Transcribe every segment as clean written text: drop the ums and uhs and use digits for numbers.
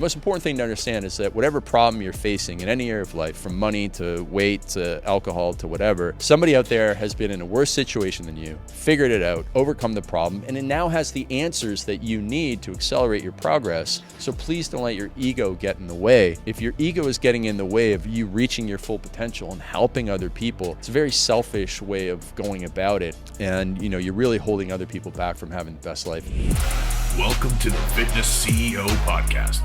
most important thing to understand is that whatever problem you're facing in any area of life, from money to weight to alcohol to whatever, somebody out there has been in a worse situation than you, figured it out, overcome the problem, and it now has the answers that you need to accelerate your progress. So please don't let your ego get in the way. If your ego is getting in the way of you reaching your full potential and helping other people, it's a very selfish way of going about it. And you're really holding other people back from having the best life. Welcome to the Fitness CEO Podcast.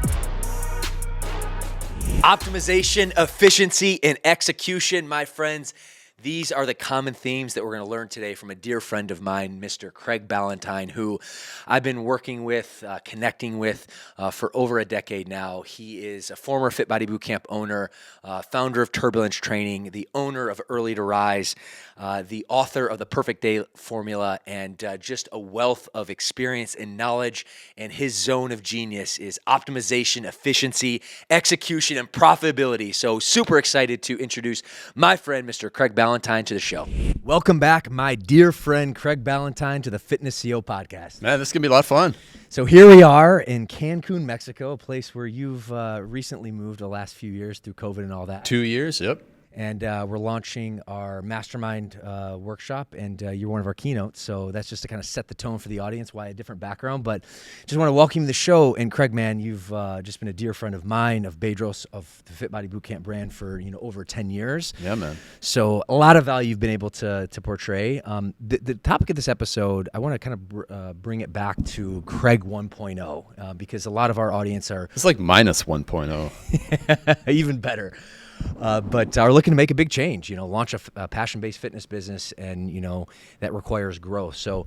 Optimization, efficiency, and execution, my friends. These are the common themes that we're going to learn today from a dear friend of mine, Mr. Craig Ballantyne, who I've been working with, connecting with for over a decade now. He is a former Fit Body Bootcamp owner, founder of Turbulence Training, the owner of Early to Rise, the author of the Perfect Day Formula, and just a wealth of experience and knowledge. And his zone of genius is optimization, efficiency, execution, and profitability. So super excited to introduce my friend, Mr. Craig Ballantyne, to the show. Welcome back, my dear friend Craig Ballantyne, to the Fitness CEO Podcast. Man, this is going to be a lot of fun. So here we are in Cancun, Mexico, a place where you've recently moved the last few years through COVID and all that. 2 years, yep. And we're launching our mastermind workshop, and you're one of our keynotes. So that's just to kind of set the tone for the audience, why a different background. But just want to welcome you to the show. And Craig, man, you've just been a dear friend of mine, of Bedros, of the Fit Body Bootcamp brand for over 10 years. Yeah, man. So a lot of value you've been able to portray. The topic of this episode, I want to kind of bring it back to Craig 1.0 because a lot of our audience are... It's like minus 1.0. Even better. But are looking to make a big change, launch a passion-based fitness business, and, that requires growth. So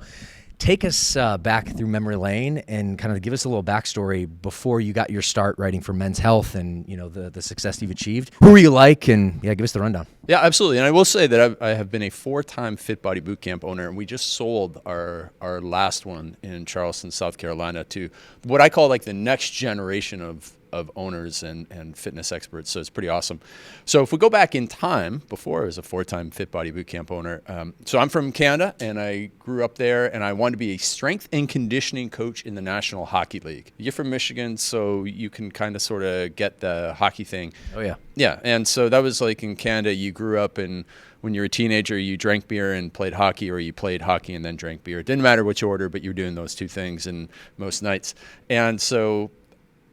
take us back through memory lane and kind of give us a little backstory before you got your start writing for Men's Health and, the success you've achieved. Who were you like? And give us the rundown. Yeah, absolutely. And I will say that I have been a 4-time Fit Body Bootcamp owner, and we just sold our last one in Charleston, South Carolina, to what I call like the next generation of owners and fitness experts. So it's pretty awesome. So if we go back in time, before I was a 4-time Fit Body Bootcamp owner, so I'm from Canada and I grew up there, and I wanted to be a strength and conditioning coach in the National Hockey League. You're from Michigan, so you can kind of sort of get the hockey thing. Oh yeah. Yeah. And so that was like in Canada, you grew up and when you were a teenager, you drank beer and played hockey, or you played hockey and then drank beer. It didn't matter which order, but you were doing those two things in most nights. And so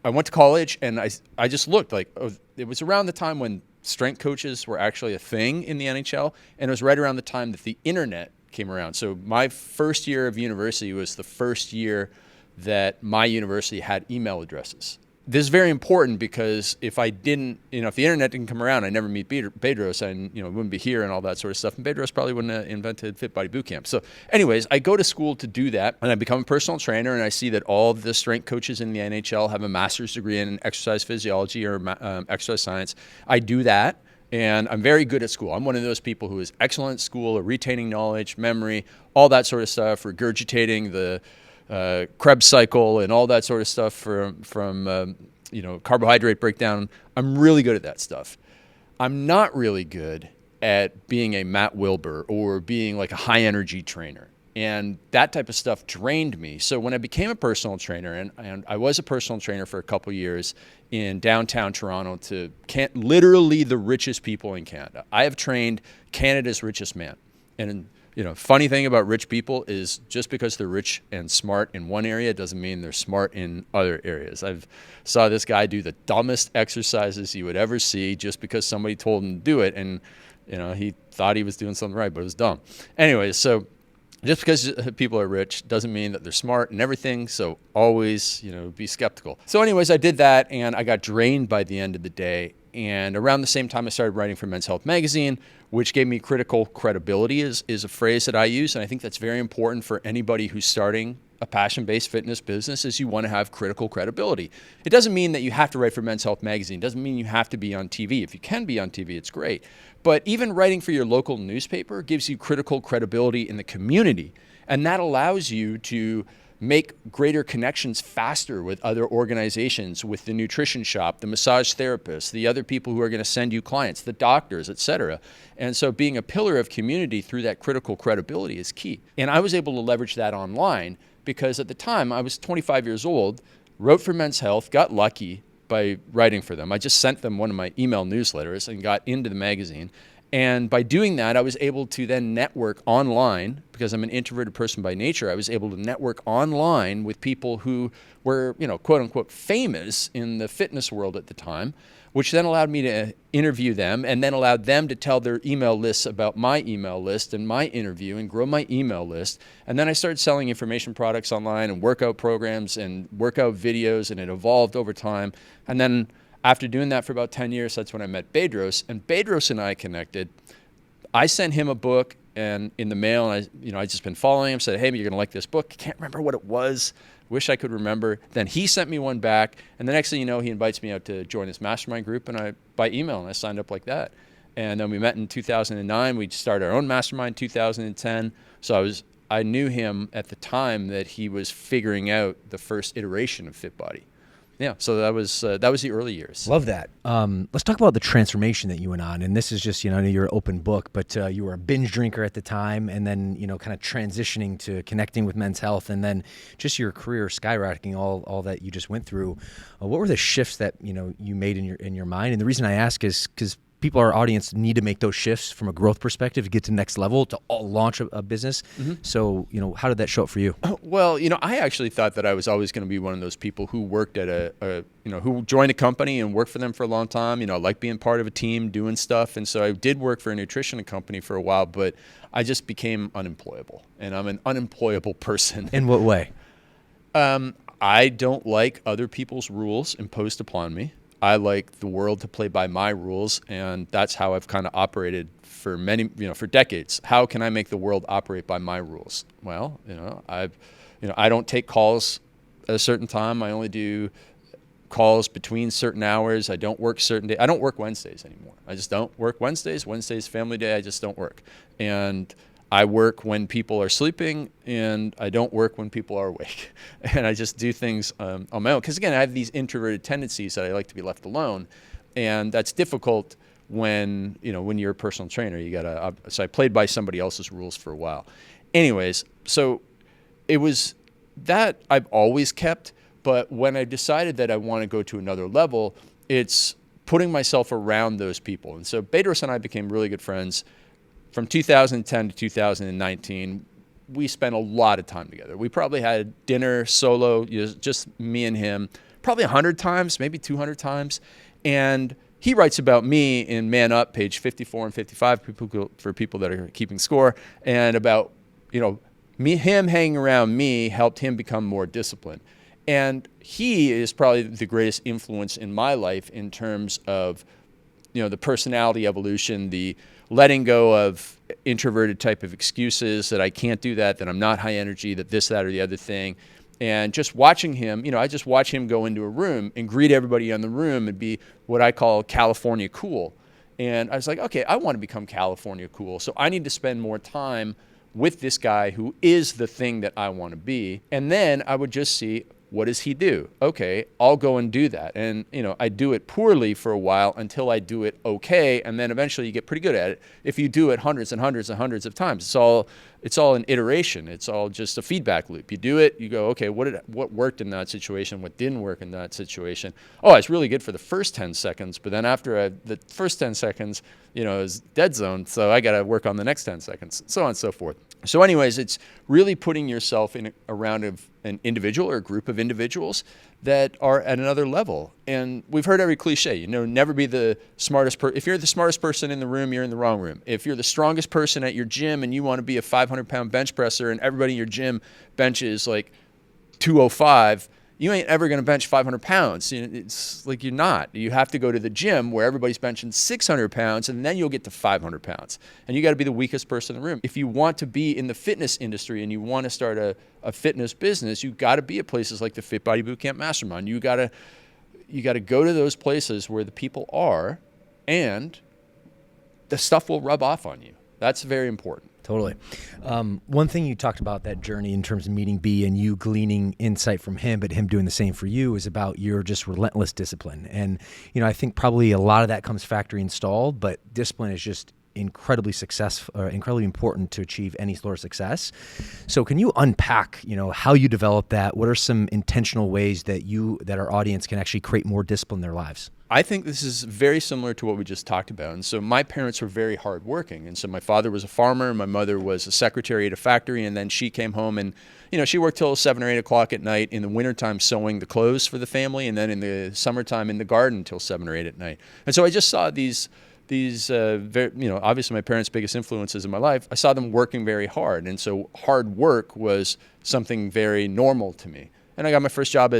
I went to college and I just looked like it was around the time when strength coaches were actually a thing in the NHL, and it was right around the time that the internet came around. So my first year of university was the first year that my university had email addresses. This is very important because if I didn't, if the internet didn't come around, I'd never meet Bedros, and wouldn't be here and all that sort of stuff. And Bedros probably wouldn't have invented Fit Body Bootcamp. So, anyways, I go to school to do that, and I become a personal trainer, and I see that all of the strength coaches in the NHL have a master's degree in exercise physiology or exercise science. I do that, and I'm very good at school. I'm one of those people who is excellent at school, at retaining knowledge, memory, all that sort of stuff, regurgitating the Krebs cycle and all that sort of stuff from carbohydrate breakdown. I'm really good at that stuff. I'm not really good at being a Matt Wilbur or being like a high energy trainer. And that type of stuff drained me. So when I became a personal trainer, and I was a personal trainer for a couple of years in downtown Toronto to literally the richest people in Canada. I have trained Canada's richest man. And funny thing about rich people is just because they're rich and smart in one area doesn't mean they're smart in other areas. I've saw this guy do the dumbest exercises you would ever see just because somebody told him to do it, and he thought he was doing something right, but it was dumb. Anyways, so just because people are rich doesn't mean that they're smart and everything. So always, be skeptical. So anyways, I did that, and I got drained by the end of the day. And around the same time, I started writing for Men's Health magazine, which gave me critical credibility is a phrase that I use. And I think that's very important for anybody who's starting a passion-based fitness business, is you want to have critical credibility. It doesn't mean that you have to write for Men's Health magazine. It doesn't mean you have to be on TV. If you can be on TV, it's great. But even writing for your local newspaper gives you critical credibility in the community. And that allows you to make greater connections faster with other organizations, with the nutrition shop, the massage therapist, the other people who are going to send you clients, the doctors, etc. And so being a pillar of community through that critical credibility is key. And I was able to leverage that online because at the time I was 25 years old, wrote for Men's Health, got lucky, by writing for them. I just sent them one of my email newsletters and got into the magazine. And by doing that, I was able to then network online, because I'm an introverted person by nature. I was able to network online with people who were, quote unquote, famous in the fitness world at the time, which then allowed me to interview them and then allowed them to tell their email lists about my email list and my interview and grow my email list. And then I started selling information products online and workout programs and workout videos, and it evolved over time. And then after doing that for about 10 years, that's when I met Bedros, and Bedros and I connected. I sent him a book and in the mail, and I just been following him, said, hey, you're going to like this book. Can't remember what it was. Wish I could remember. Then he sent me one back, and the next thing you know, he invites me out to join his mastermind group, and by email, and I signed up like that. And then we met in 2009. We started our own mastermind in 2010. So I knew him at the time that he was figuring out the first iteration of FitBody. Yeah, so that was the early years. Love that. Let's talk about the transformation that you went on. And this is just, I know you're an open book, but you were a binge drinker at the time, and then, kind of transitioning to connecting with Men's Health, and then just your career skyrocketing, all that you just went through. What were the shifts that, you made in your mind? And the reason I ask is because people, our audience, need to make those shifts from a growth perspective to get to the next level, to launch a business. Mm-hmm. So, how did that show up for you? Well, I actually thought that I was always going to be one of those people who worked at who joined a company and worked for them for a long time, like being part of a team, doing stuff. And so I did work for a nutrition company for a while, but I just became unemployable. And I'm an unemployable person. In what way? I don't like other people's rules imposed upon me. I like the world to play by my rules, and that's how I've kind of operated for for decades. How can I make the world operate by my rules? Well, I don't take calls at a certain time. I only do calls between certain hours. I don't work certain days. I don't work Wednesdays anymore. I just don't work Wednesdays. Wednesday's family day. I just don't work. And I work when people are sleeping, and I don't work when people are awake. And I just do things on my own. Because again, I have these introverted tendencies that I like to be left alone, and that's difficult when you're a personal trainer. So I played by somebody else's rules for a while. Anyways, so it was that I've always kept, but when I decided that I want to go to another level, it's putting myself around those people. And so Bedros and I became really good friends. From 2010 to 2019, we spent a lot of time together. We probably had dinner solo, just me and him, probably 100 times, maybe 200 times. And he writes about me in Man Up, page 54 and 55, for people that are keeping score, and about, him hanging around me helped him become more disciplined. And he is probably the greatest influence in my life in terms of, the personality evolution, the letting go of introverted type of excuses that I can't do that I'm not high energy, that this, that, or the other thing. And just watching him, I just watch him go into a room and greet everybody in the room and be what I call California cool. And I was like, okay, I want to become California cool. So I need to spend more time with this guy who is the thing that I want to be. And then I would just see, what does he do? Okay, I'll go and do that. And, I do it poorly for a while until I do it okay. And then eventually you get pretty good at it. If you do it hundreds and hundreds and hundreds of times, it's all an iteration. It's all just a feedback loop. You do it, you go, okay, what worked in that situation? What didn't work in that situation? Oh, it's really good for the first 10 seconds. But then after the first 10 seconds, is dead zone. So I got to work on the next 10 seconds, so on and so forth. So anyways, it's really putting yourself in around an individual or a group of individuals that are at another level. And we've heard every cliche, never be the smartest person. If you're the smartest person in the room, you're in the wrong room. If you're the strongest person at your gym and you want to be a 500-pound bench presser and everybody in your gym benches like 205, you ain't ever going to bench 500 pounds. It's like you're not. You have to go to the gym where everybody's benching 600 pounds, and then you'll get to 500 pounds. And you got to be the weakest person in the room. If you want to be in the fitness industry and you want to start a fitness business, you got to be at places like the Fit Body Bootcamp Mastermind. You got to go to those places where the people are, and the stuff will rub off on you. That's very important. Totally. One thing you talked about that journey in terms of meeting B and you gleaning insight from him, but him doing the same for you, is about your just relentless discipline. And, I think probably a lot of that comes factory installed, but discipline is just incredibly incredibly important to achieve any sort of success. So can you unpack, how you develop that? What are some intentional ways that our audience can actually create more discipline in their lives? I think this is very similar to what we just talked about. And so my parents were very hardworking. And so my father was a farmer, my mother was a secretary at a factory, and then she came home and, she worked till 7 or 8 o'clock at night in the wintertime sewing the clothes for the family, and then in the summertime in the garden till 7 or 8 at night. And so I just saw these obviously my parents' biggest influences in my life, I saw them working very hard. And so hard work was something very normal to me. And I got my first job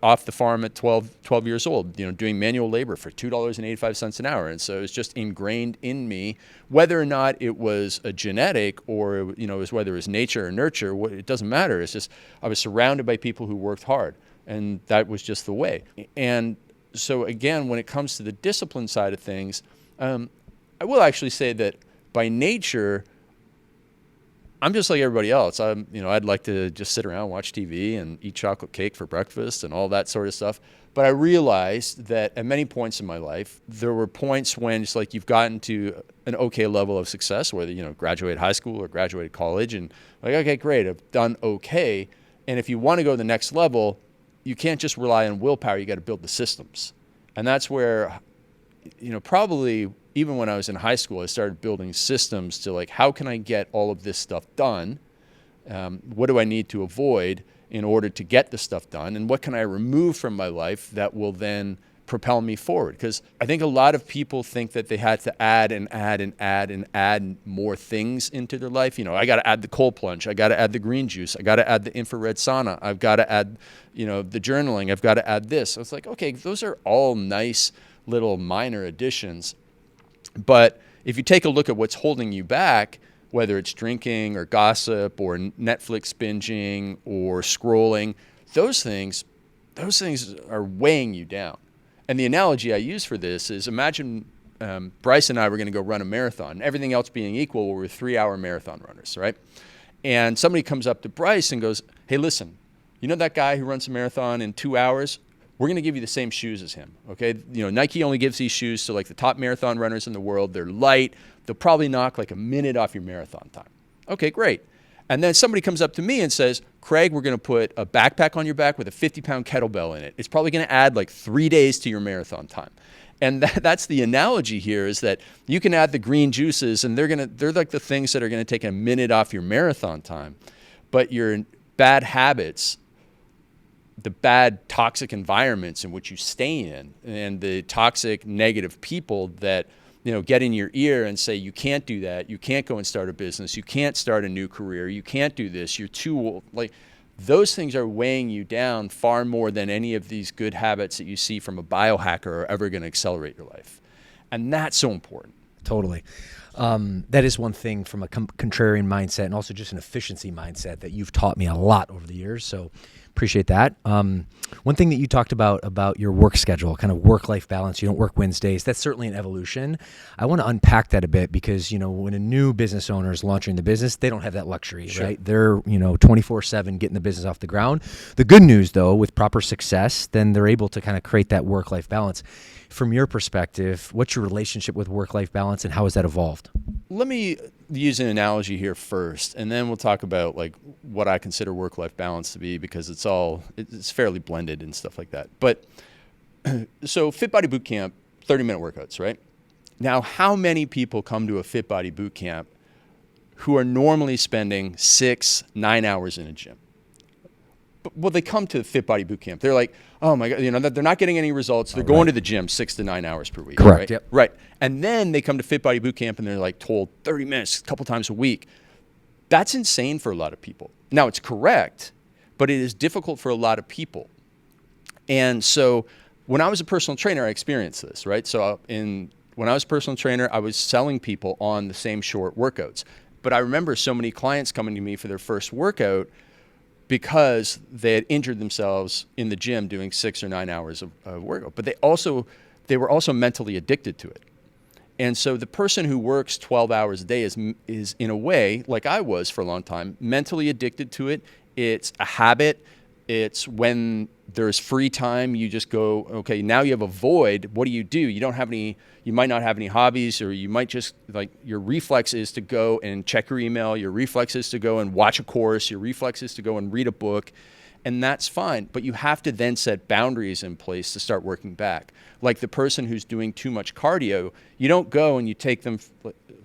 off the farm at 12 years old, doing manual labor for $2.85 an hour. And so it was just ingrained in me, whether or not it was a genetic or, it was whether it was nature or nurture, it doesn't matter. It's just, I was surrounded by people who worked hard, and that was just the way. And so again, when it comes to the discipline side of things, I will actually say that by nature, I'm just like everybody else. I'd like to just sit around, watch TV, and eat chocolate cake for breakfast and all that sort of stuff. But I realized that at many points in my life, there were points when it's like you've gotten to an okay level of success, whether, graduated high school or graduated college, and like, okay, great, I've done okay. And if you want to go to the next level, you can't just rely on willpower. You got to build the systems. And that's where, probably even when I was in high school, I started building systems to like, how can I get all of this stuff done? What do I need to avoid in order to get the stuff done? And what can I remove from my life that will then propel me forward? Because I think a lot of people think that they had to add and add and add and add more things into their life. I got to add the cold plunge. I got to add the green juice. I got to add the infrared sauna. I've got to add, the journaling. I've got to add this. So it's like, okay, those are all nice little minor additions. But if you take a look at what's holding you back, whether it's drinking or gossip or Netflix binging or scrolling, those things are weighing you down. And the analogy I use for this is imagine Bryce and I were going to go run a marathon. Everything else being equal, we're 3-hour marathon runners, right? And somebody comes up to Bryce and goes, hey, listen, that guy who runs a marathon in 2 hours? We're going to give you the same shoes as him, okay? Nike only gives these shoes to like the top marathon runners in the world. They're light. They'll probably knock like a minute off your marathon time. Okay, great. And then somebody comes up to me and says, Craig, we're going to put a backpack on your back with a 50-pound kettlebell in it. It's probably going to add like 3 days to your marathon time. And that's the analogy here, is that you can add the green juices, and they're like the things that are going to take a minute off your marathon time. But your bad habits, the bad toxic environments in which you stay in, and the toxic negative people that get in your ear and say, you can't do that, you can't go and start a business, you can't start a new career, you can't do this, you're too old. Like, those things are weighing you down far more than any of these good habits that you see from a biohacker are ever going to accelerate your life. And that's so important. Totally. That is one thing from a contrarian mindset, and also just an efficiency mindset, that you've taught me a lot over the years. So appreciate that. One thing that you talked about your work schedule, kind of work-life balance. You don't work Wednesdays. That's certainly an evolution. I want to unpack that a bit, because, when a new business owner is launching the business, they don't have that luxury, Sure. right? They're, 24/7 getting the business off the ground. The good news, though, with proper success, then they're able to kind of create that work-life balance. From your perspective, what's your relationship with work-life balance, and how has that evolved? Let me use an analogy here first, and then we'll talk about like what I consider work-life balance to be, because it's fairly blended and stuff like that. But so Fit Body Bootcamp, 30-minute workouts, right? Now, how many people come to a Fit Body Bootcamp who are normally spending 6-9 hours in a gym? Well, they come to Fit Body Bootcamp. They're like, oh my God, they're not getting any results. They're going to the gym 6 to 9 hours per week. Correct. Right? Yep. Right. And then they come to Fit Body Bootcamp and they're like told 30 minutes a couple times a week. That's insane for a lot of people. Now, it's correct, but it is difficult for a lot of people. And so when I was a personal trainer, I experienced this, right? So when I was a personal trainer, I was selling people on the same short workouts. But I remember so many clients coming to me for their first workout because they had injured themselves in the gym doing 6 or 9 hours of workout. But they were also mentally addicted to it. And so the person who works 12 hours a day is in a way, like I was for a long time, mentally addicted to it. It's a habit. It's when there's free time, you just go, okay, now you have a void. What do? You don't have any, you might not have any hobbies, or you might just, like, your reflex is to go and check your email. Your reflex is to go and watch a course. Your reflex is to go and read a book. And that's fine. But you have to then set boundaries in place to start working back. Like the person who's doing too much cardio, you don't go and you take them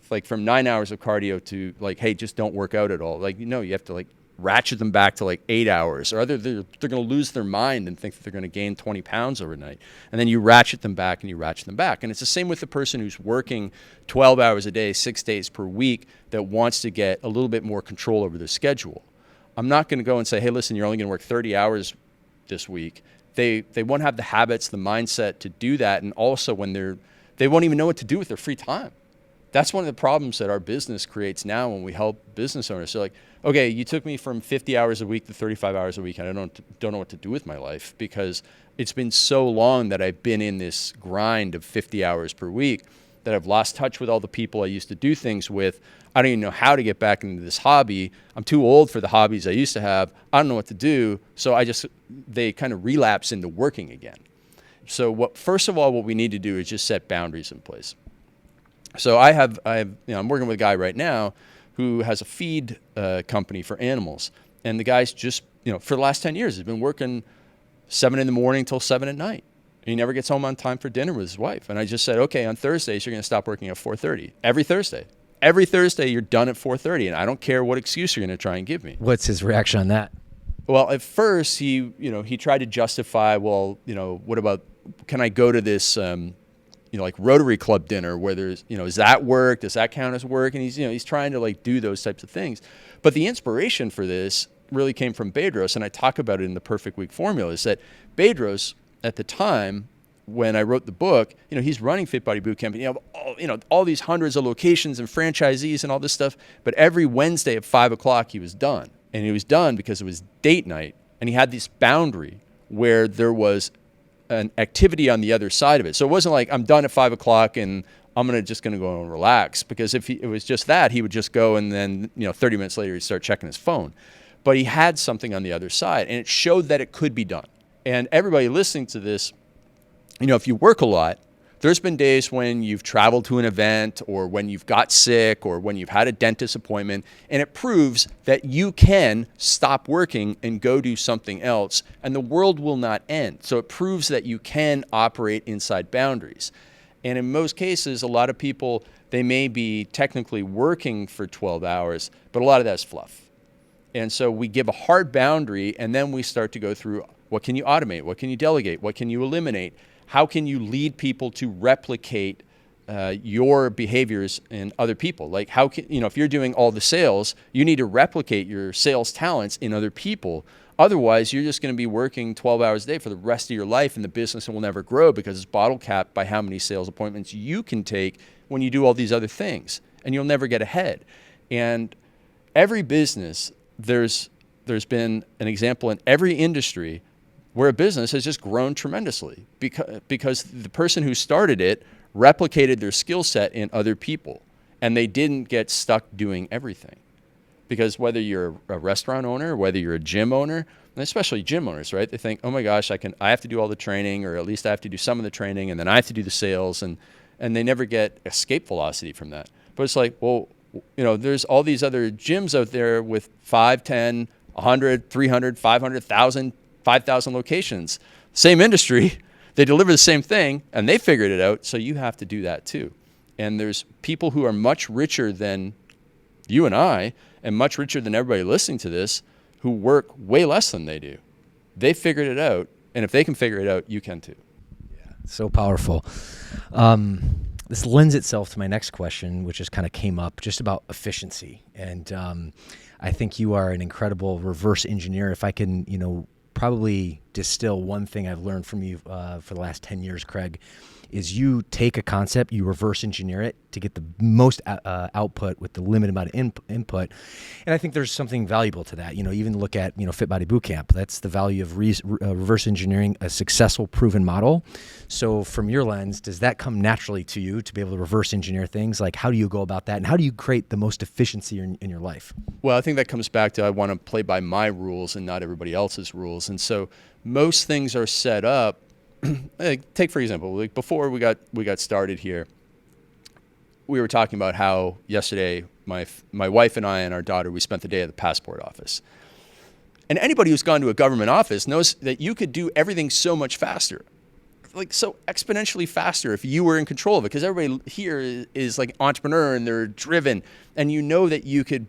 like from 9 hours of cardio to like, hey, just don't work out at all. Like, you have to like ratchet them back to like 8 hours, or they're going to lose their mind and think that they're going to gain 20 pounds overnight. And then you ratchet them back and you ratchet them back. And it's the same with the person who's working 12 hours a day, 6 days per week, that wants to get a little bit more control over their schedule. I'm not going to go and say, hey, listen, you're only going to work 30 hours this week. They won't have the habits, the mindset to do that. And also when they won't even know what to do with their free time. That's one of the problems that our business creates now when we help business owners. So like, okay, you took me from 50 hours a week to 35 hours a week, and I don't know what to do with my life, because it's been so long that I've been in this grind of 50 hours per week that I've lost touch with all the people I used to do things with. I don't even know how to get back into this hobby. I'm too old for the hobbies I used to have. I don't know what to do. So they kind of relapse into working again. So first of all, what we need to do is just set boundaries in place. So I'm working with a guy right now who has a feed company for animals. And the guy's just, for the last 10 years, has been working 7 in the morning till 7 at night. And he never gets home on time for dinner with his wife. And I just said, okay, on Thursdays, you're going to stop working at 4:30. Every Thursday. Every Thursday, you're done at 4:30. And I don't care what excuse you're going to try and give me. What's his reaction on that? Well, at first, he tried to justify, well, what about, can I go to this, like Rotary Club dinner where there's, does that work? Does that count as work? And he's trying to like do those types of things. But the inspiration for this really came from Bedros. And I talk about it in the Perfect Week Formula, is that Bedros at the time when I wrote the book, he's running Fit Body Bootcamp, and all these hundreds of locations and franchisees and all this stuff. But every Wednesday at 5 o'clock, he was done. And he was done because it was date night. And he had this boundary where there was an activity on the other side of it. So it wasn't like I'm done at 5 o'clock and I'm just going to go and relax, because if it was just that, he would just go and then 30 minutes later he'd start checking his phone. But he had something on the other side, and it showed that it could be done. And everybody listening to this, if you work a lot, there's been days when you've traveled to an event, or when you've got sick, or when you've had a dentist appointment, and it proves that you can stop working and go do something else, and the world will not end. So it proves that you can operate inside boundaries. And in most cases, a lot of people, they may be technically working for 12 hours, but a lot of that's fluff. And so we give a hard boundary, and then we start to go through, what can you automate? What can you delegate? What can you eliminate? How can you lead people to replicate your behaviors in other people? Like how can, if you're doing all the sales, you need to replicate your sales talents in other people. Otherwise, you're just going to be working 12 hours a day for the rest of your life, and the business will never grow because it's bottle capped by how many sales appointments you can take when you do all these other things, and you'll never get ahead. And every business, there's been an example in every industry where a business has just grown tremendously because the person who started it replicated their skill set in other people, and they didn't get stuck doing everything. Because whether you're a restaurant owner, whether you're a gym owner, and especially gym owners, right? They think, oh my gosh, I have to do all the training, or at least I have to do some of the training, and then I have to do the sales, and they never get escape velocity from that. But it's like, well, there's all these other gyms out there with 5, 10, 100, 300, 500, 1,000, 5,000 locations. Same industry, they deliver the same thing, and they figured it out, so you have to do that too. And there's people who are much richer than you and I, and much richer than everybody listening to this, who work way less than they do. They figured it out, and if they can figure it out, you can too. Yeah, so powerful. This lends itself to my next question, which just kind of came up, just about efficiency. And I think you are an incredible reverse engineer. If I can, probably distill one thing I've learned from you for the last 10 years, Craig, is you take a concept, you reverse engineer it to get the most output with the limited amount of input. And I think there's something valuable to that. Even look at, Fit Body Bootcamp. That's the value of reverse engineering a successful, proven model. So from your lens, does that come naturally to you to be able to reverse engineer things? Like, how do you go about that? And how do you create the most efficiency in your life? Well, I think that comes back to I want to play by my rules and not everybody else's rules. And so most things are set up. Take for example, like before we got started here, we were talking about how yesterday my wife and I and our daughter, we spent the day at the passport office. And anybody who's gone to a government office knows that you could do everything so much faster, like so exponentially faster if you were in control of it. Because everybody here is like entrepreneur and they're driven, and you know that you could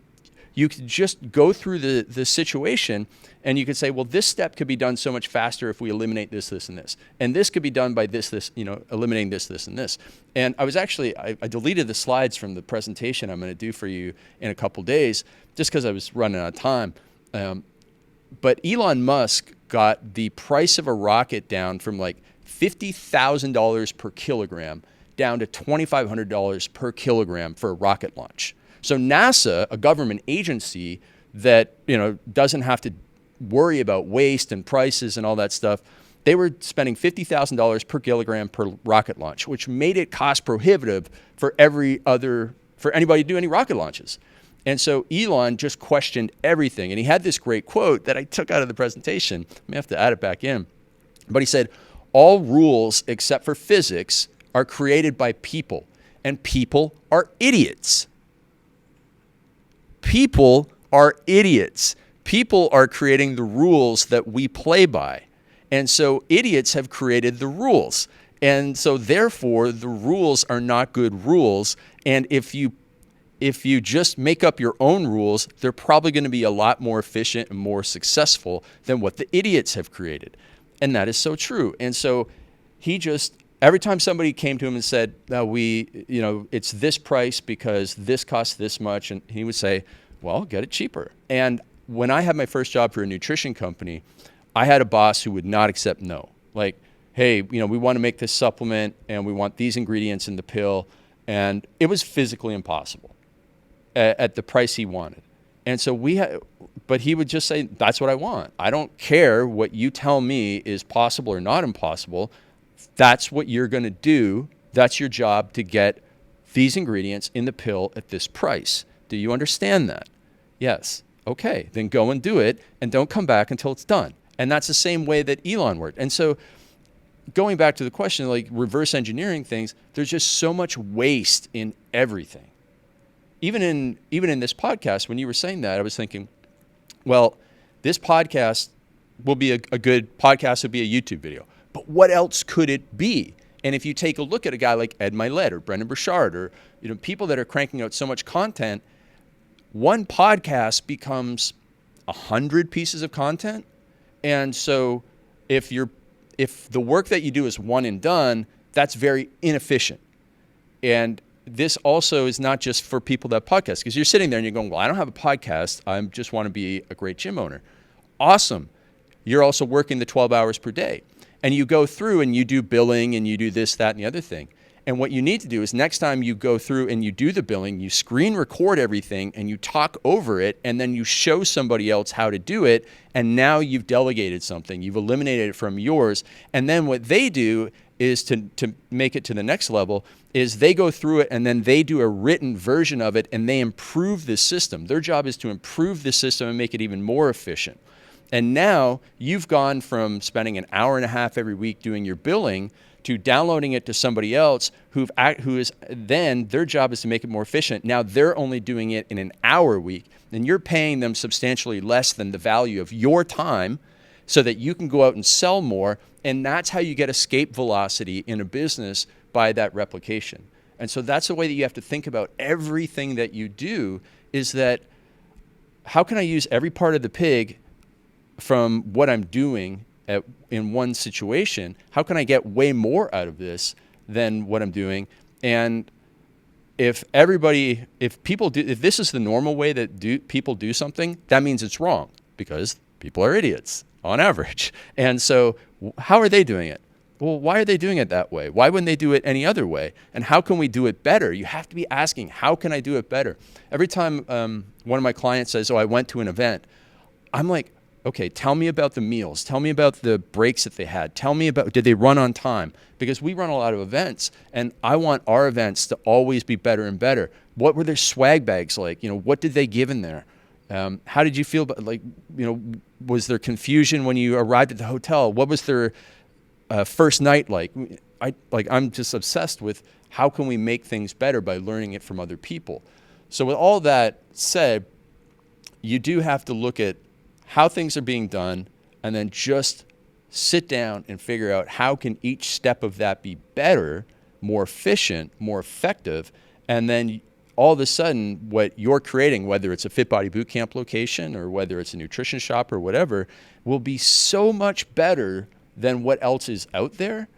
just go through the situation and you could say, well, this step could be done so much faster if we eliminate this, this, and this. And this could be done by this, eliminating this, this, and this. And I was actually, I deleted the slides from the presentation I'm going to do for you in a couple days just because I was running out of time. But Elon Musk got the price of a rocket down from like $50,000 per kilogram down to $2,500 per kilogram for a rocket launch. So NASA, a government agency that doesn't have to worry about waste and prices and all that stuff, they were spending $50,000 per kilogram per rocket launch, which made it cost prohibitive for anybody to do any rocket launches. And so Elon just questioned everything. And he had this great quote that I took out of the presentation. I may have to add it back in. But he said, all rules except for physics are created by people, and people are idiots. People are idiots. People are creating the rules that we play by. And so idiots have created the rules. And so therefore, the rules are not good rules. And if you just make up your own rules, they're probably going to be a lot more efficient and more successful than what the idiots have created. And that is so true. And so every time somebody came to him and said, it's this price because this costs this much, and he would say, well, get it cheaper. And when I had my first job for a nutrition company, I had a boss who would not accept no. Like, hey, we want to make this supplement and we want these ingredients in the pill. And it was physically impossible at the price he wanted. And so but he would just say, that's what I want. I don't care what you tell me is possible or not impossible. That's what you're going to do. That's your job, to get these ingredients in the pill at this price. Do you understand that? Yes. Okay, then go and do it, and don't come back until it's done. And that's the same way that Elon worked. And so going back to the question, like reverse engineering things, there's just so much waste in everything. Even in this podcast, when you were saying that, I was thinking, well, this podcast will be a good podcast, will be a YouTube video. But what else could it be? And if you take a look at a guy like Ed Milet or Brendan Burchard or people that are cranking out so much content, one podcast becomes 100 pieces of content. And so if the work that you do is one and done, that's very inefficient. And this also is not just for people that podcast, because you're sitting there and you're going, well, I don't have a podcast. I just want to be a great gym owner. Awesome. You're also working the 12 hours per day. And you go through and you do billing and you do this, that, and the other thing. And what you need to do is next time you go through and you do the billing, you screen record everything and you talk over it, and then you show somebody else how to do it. And now you've delegated something. You've eliminated it from yours. And then what they do is to make it to the next level is they go through it and then they do a written version of it and they improve the system. Their job is to improve the system and make it even more efficient. And now you've gone from spending an hour and a half every week doing your billing to downloading it to somebody else who is then their job is to make it more efficient. Now they're only doing it in an hour a week, and you're paying them substantially less than the value of your time so that you can go out and sell more. And that's how you get escape velocity in a business, by that replication. And so that's the way that you have to think about everything that you do, is that how can I use every part of the pig from what I'm doing in one situation? How can I get way more out of this than what I'm doing? And if this is the normal way that people do something, that means it's wrong, because people are idiots. on average. And so how are they doing it? Well, why are they doing it that way? Why wouldn't they do it any other way? And how can we do it better? You have to be asking, how can I do it better? Every time one of my clients says, oh, I went to an event, I'm like, okay, tell me about the meals. Tell me about the breaks that they had. Tell me about, did they run on time? Because we run a lot of events, and I want our events to always be better and better. What were their swag bags like? What did they give in there? How did you feel about, was there confusion when you arrived at the hotel? What was their first night like? I'm just obsessed with how can we make things better by learning it from other people. So with all that said, you do have to look at how things are being done and then just sit down and figure out how can each step of that be better, more efficient, more effective, and then all of a sudden what you're creating, whether it's a Fit Body Bootcamp location or whether it's a nutrition shop or whatever, will be so much better than what else is out there,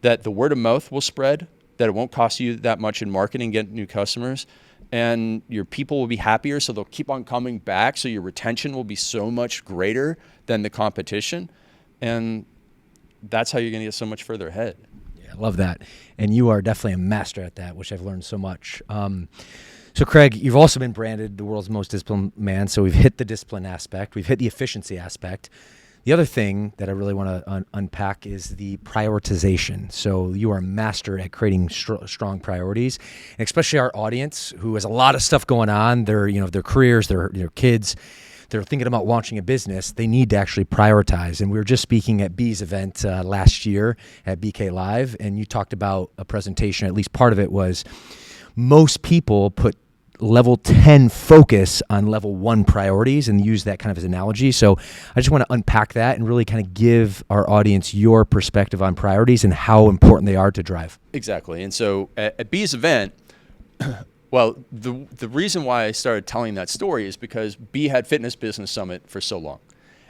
that the word of mouth will spread, that it won't cost you that much in marketing, get new customers, and your people will be happier, so they'll keep on coming back, so your retention will be so much greater than the competition, and that's how you're going to get so much further ahead. Yeah, I love that. And you are definitely a master at that, which I've learned so much. So Craig, you've also been branded the world's most disciplined man, so we've hit the discipline aspect, we've hit the efficiency aspect. The other thing that I really want to unpack is the prioritization. So you are a master at creating strong priorities, and especially our audience who has a lot of stuff going on. Their careers, their kids, they're thinking about launching a business. They need to actually prioritize. And we were just speaking at B's event last year at BK Live, and you talked about a presentation. At least part of it was most people put level 10 focus on level 1 priorities and use that kind of as an analogy. So I just want to unpack that and really kind of give our audience your perspective on priorities and how important they are to drive. Exactly. And so at B's event, well, the reason why I started telling that story is because B had Fitness Business Summit for so long.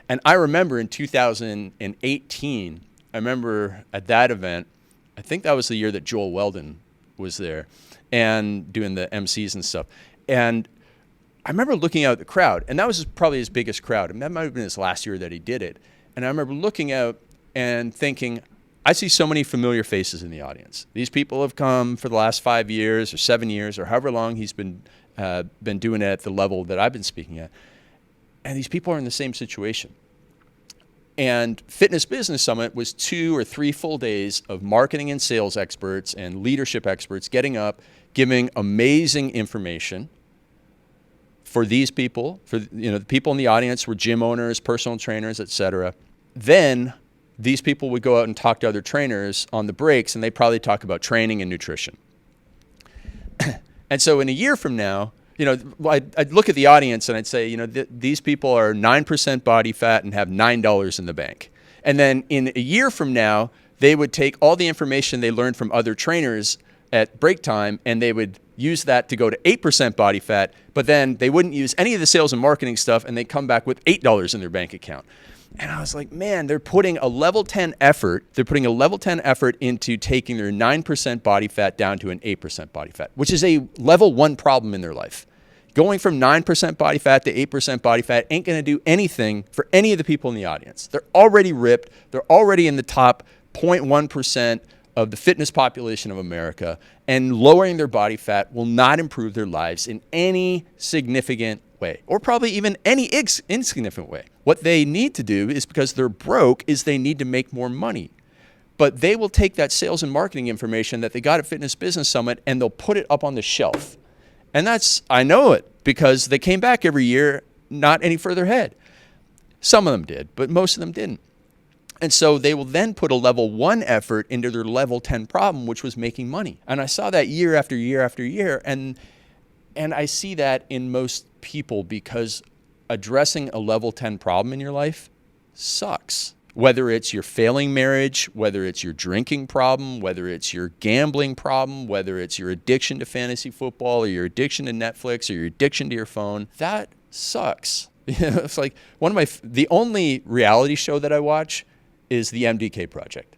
And I remember in 2018, I remember at that event, I think that was the year that Joel Weldon was there and doing the MCs and stuff. And I remember looking out at the crowd, and that was probably his biggest crowd. And that might have been his last year that he did it. And I remember looking out and thinking, I see so many familiar faces in the audience. These people have come for the last 5 years or 7 years or however long he's been doing it at the level that I've been speaking at. And these people are in the same situation. And Fitness Business Summit was 2 or 3 full days of marketing and sales experts and leadership experts getting up, giving amazing information for these people. For the people in the audience were gym owners, personal trainers, etc. Then these people would go out and talk to other trainers on the breaks, and they'd probably talk about training and nutrition. And so in a year from now, I'd look at the audience and I'd say, these people are 9% body fat and have $9 in the bank. And then in a year from now, they would take all the information they learned from other trainers at break time and they would use that to go to 8% body fat, but then they wouldn't use any of the sales and marketing stuff and they'd come back with $8 in their bank account. And I was like, man, they're putting a level 10 effort. They're putting a level 10 effort into taking their 9% body fat down to an 8% body fat, which is a level 1 problem in their life. Going from 9% body fat to 8% body fat ain't going to do anything for any of the people in the audience. They're already ripped. They're already in the top 0.1% of the fitness population of America, and lowering their body fat will not improve their lives in any significant way, or probably even any insignificant way. What they need to do is, because they're broke, is they need to make more money. But they will take that sales and marketing information that they got at Fitness Business Summit and they'll put it up on the shelf. And I know it because they came back every year, not any further ahead. Some of them did, but most of them didn't. And so they will then put a level 1 effort into their level 10 problem, which was making money. And I saw that year after year after year. And I see that in most people because addressing a level 10 problem in your life sucks. Whether it's your failing marriage, whether it's your drinking problem, whether it's your gambling problem, whether it's your addiction to fantasy football or your addiction to Netflix or your addiction to your phone, that sucks. It's like the only reality show that I watch is the MDK Project.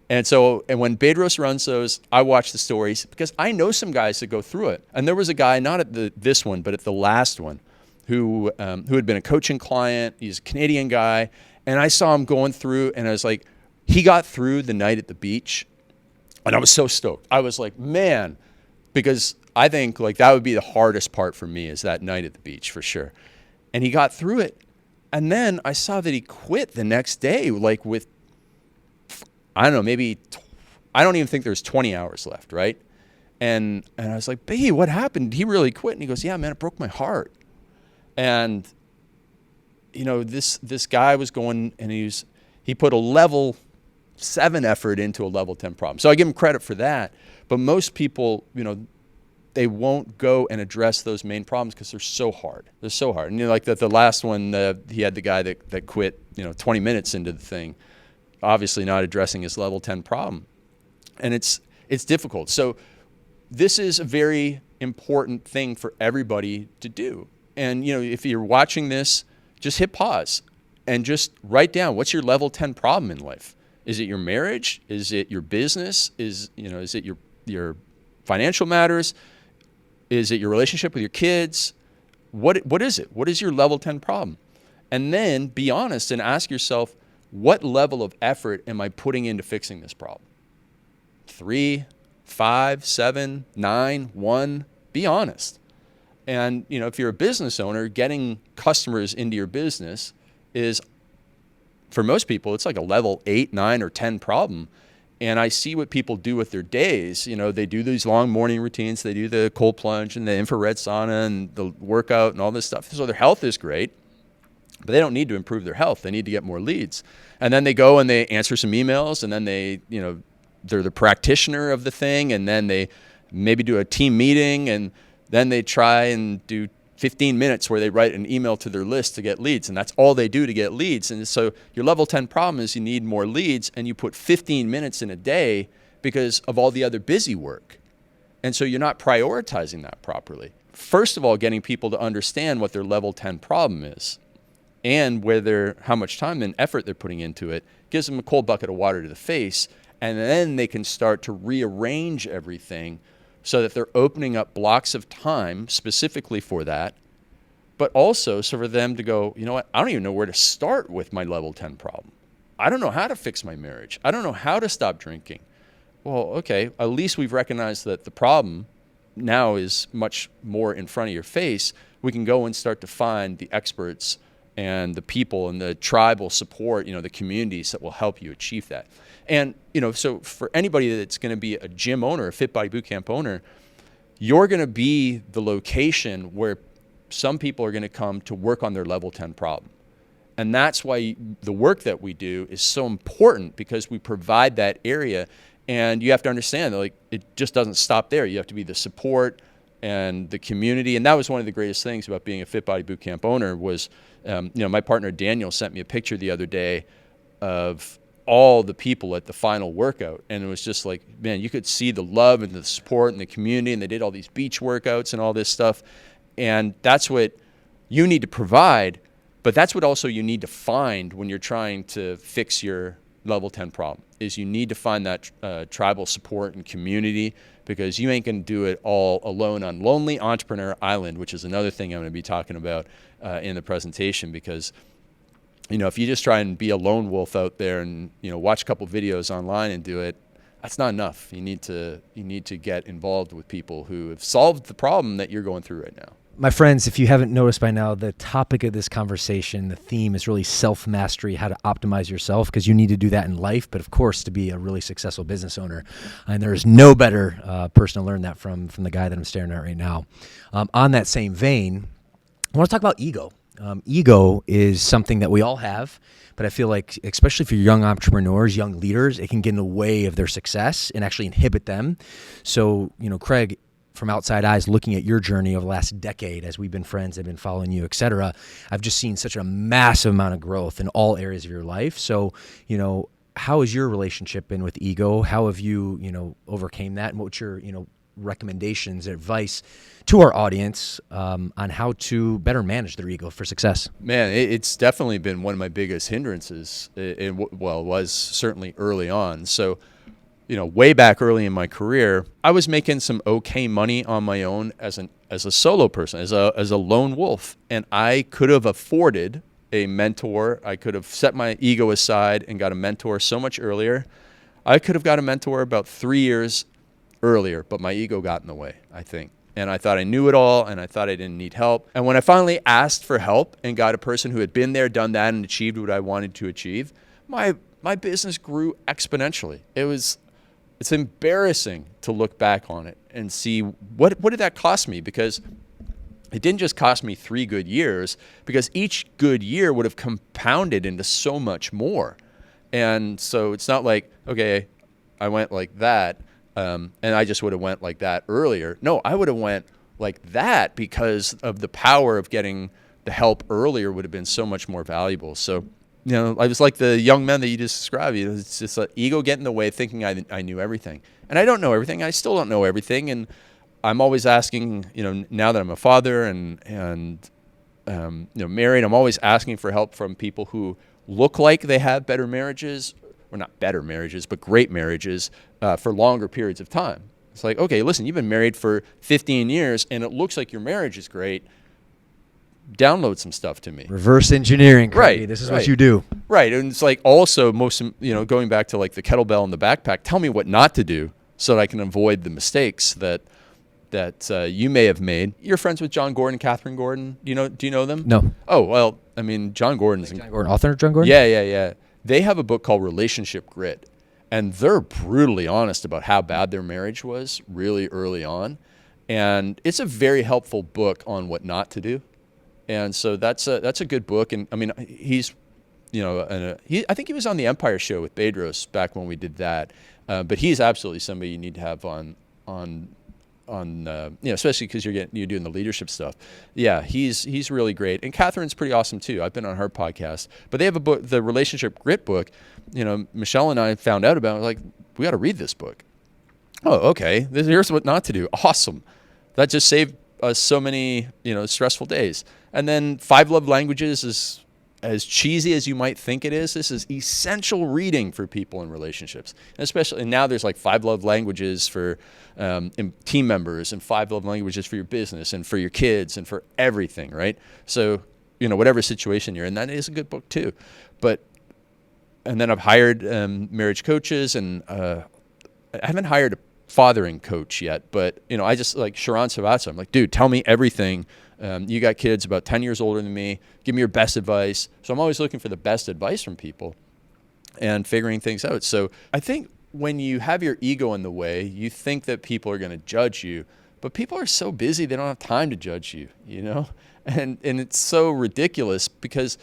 And when Bedros runs those, I watch the stories because I know some guys that go through it. And there was a guy, not at this one, but at the last one, who had been a coaching client. He's a Canadian guy. And I saw him going through, and I was like, he got through the night at the beach, and I was so stoked. I was like, man, because I think like that would be the hardest part for me is that night at the beach for sure. And he got through it. And then I saw that he quit the next day, like with, I don't know, maybe, I don't even think there's 20 hours left, right? And I was like, "Babe, what happened? He really quit?" And he goes, "Yeah, man, it broke my heart." And, you know, this guy was going, and he put a level 7 effort into a level 10 problem. So I give him credit for that. But most people, you know, they won't go and address those main problems because they're so hard. They're so hard. And you know, like the last one, he had the guy that quit, you know, 20 minutes into the thing, obviously not addressing his level 10 problem. And it's difficult. So this is a very important thing for everybody to do. And, you know, if you're watching this, just hit pause and just write down, what's your level 10 problem in life? Is it your marriage? Is it your business? Is it your financial matters? Is it your relationship with your kids? What is it? What is your level 10 problem? And then be honest and ask yourself, what level of effort am I putting into fixing this problem? 3, 5, 7, 9, 1, be honest. And, you know, if you're a business owner, getting customers into your business is, for most people, it's like a level 8, 9, or 10 problem. And I see what people do with their days. You know, they do these long morning routines. They do the cold plunge and the infrared sauna and the workout and all this stuff. So their health is great, but they don't need to improve their health. They need to get more leads. And then they go and they answer some emails, and then they, you know, they're the practitioner of the thing, and then they maybe do a team meeting, and then they try and do 15 minutes where they write an email to their list to get leads, and that's all they do to get leads. And so your level 10 problem is you need more leads, and you put 15 minutes in a day because of all the other busy work. And so you're not prioritizing that properly. First of all, getting people to understand what their level 10 problem is and how much time and effort they're putting into it gives them a cold bucket of water to the face, and then they can start to rearrange everything so that they're opening up blocks of time specifically for that, but also so for them to go, you know what, I don't even know where to start with my level 10 problem. I don't know how to fix my marriage. I don't know how to stop drinking. Well, okay, at least we've recognized that the problem now is much more in front of your face. We can go and start to find the experts and the people and the tribal support, you know, the communities that will help you achieve that. And, you know, so for anybody that's going to be a gym owner, a Fit Body Bootcamp owner, you're going to be the location where some people are going to come to work on their level 10 problem. And that's why the work that we do is so important, because we provide that area. And you have to understand that, like, it just doesn't stop there. You have to be the support and the community. And that was one of the greatest things about being a Fit Body Bootcamp owner was, you know, my partner Daniel sent me a picture the other day of all the people at the final workout, and it was just like, man, you could see the love and the support and the community, and they did all these beach workouts and all this stuff. And that's what you need to provide, but that's what also you need to find when you're trying to fix your level 10 problem, is you need to find that tribal support and community, because you ain't going to do it all alone on Lonely Entrepreneur Island, which is another thing I'm going to be talking about in the presentation. Because, you know, if you just try and be a lone wolf out there and, you know, watch a couple videos online and do it, that's not enough. You need to get involved with people who have solved the problem that you're going through right now. My friends, if you haven't noticed by now, the topic of this conversation, the theme is really self-mastery, how to optimize yourself, because you need to do that in life, but of course to be a really successful business owner. And there is no better person to learn that from the guy that I'm staring at right now. On that same vein, I want to talk about ego. Ego is something that we all have, but I feel like, especially for young entrepreneurs, young leaders, it can get in the way of their success and actually inhibit them. So, you know, Craig, from outside eyes, looking at your journey over the last decade, as we've been friends, I've been following you, et cetera, I've just seen such a massive amount of growth in all areas of your life. So, you know, how has your relationship been with ego? How have you, you know, overcame that? And what's your, you know, recommendations, advice to our audience on how to better manage their ego for success? Man, it's definitely been one of my biggest hindrances. It was certainly early on. So, you know, way back early in my career, I was making some okay money on my own as a solo person, as a lone wolf, and I could have afforded a mentor. I could have set my ego aside and got a mentor so much earlier. I could have got a mentor about 3 years earlier, but my ego got in the way, I think. And I thought I knew it all, and I thought I didn't need help. And when I finally asked for help and got a person who had been there, done that, and achieved what I wanted to achieve, my business grew exponentially. It's embarrassing to look back on it and see what did that cost me, because it didn't just cost me 3 good years, because each good year would have compounded into so much more. And so it's not like, okay, I went like that, and I just would have went like that earlier. No, I would have went like that because of the power of getting the help earlier would have been so much more valuable. So, I was like the young men that you just described. It's just like ego get in the way, thinking I knew everything. And I don't know everything. I still don't know everything. And I'm always asking, now that I'm a father and married, I'm always asking for help from people who look like they have better marriages, or not better marriages, but great marriages for longer periods of time. It's like, okay, listen, you've been married for 15 years and it looks like your marriage is great. Download some stuff to me. Reverse engineering, Craig. Right. This is what you do. Right. And it's like also going back to like the kettlebell and the backpack, tell me what not to do so that I can avoid the mistakes that you may have made. You're friends with John Gordon, Catherine Gordon. Do you know them? No. Oh, well, I mean, John Gordon's... John Gordon, author John Gordon? Yeah. They have a book called Relationship Grit, and they're brutally honest about how bad their marriage was really early on. And it's a very helpful book on what not to do. And so that's a good book. And I mean, he's, I think he was on the Empire Show with Bedros back when we did that. But he's absolutely somebody you need to have on especially because you're doing the leadership stuff. Yeah, he's really great. And Catherine's pretty awesome too. I've been on her podcast. But they have a book, the Relationship Grit book. Michelle and I found out about it, like, we got to read this book. Oh, okay. Here's what not to do. Awesome. That just saved us so many, stressful days. And then 5 Love Languages is as cheesy as you might think it is. This is essential reading for people in relationships, and now there's like 5 love languages for team members, and 5 love languages for your business and for your kids and for everything, right? So, whatever situation you're in, that is a good book too. And then I've hired marriage coaches, and I haven't hired a fathering coach yet, but I just like Sharon Savatsa. I'm like, dude, tell me everything. You got kids about 10 years older than me. Give me your best advice. So I'm always looking for the best advice from people and figuring things out. So I think when you have your ego in the way, you think that people are going to judge you, but people are so busy they don't have time to judge you, And it's so ridiculous because,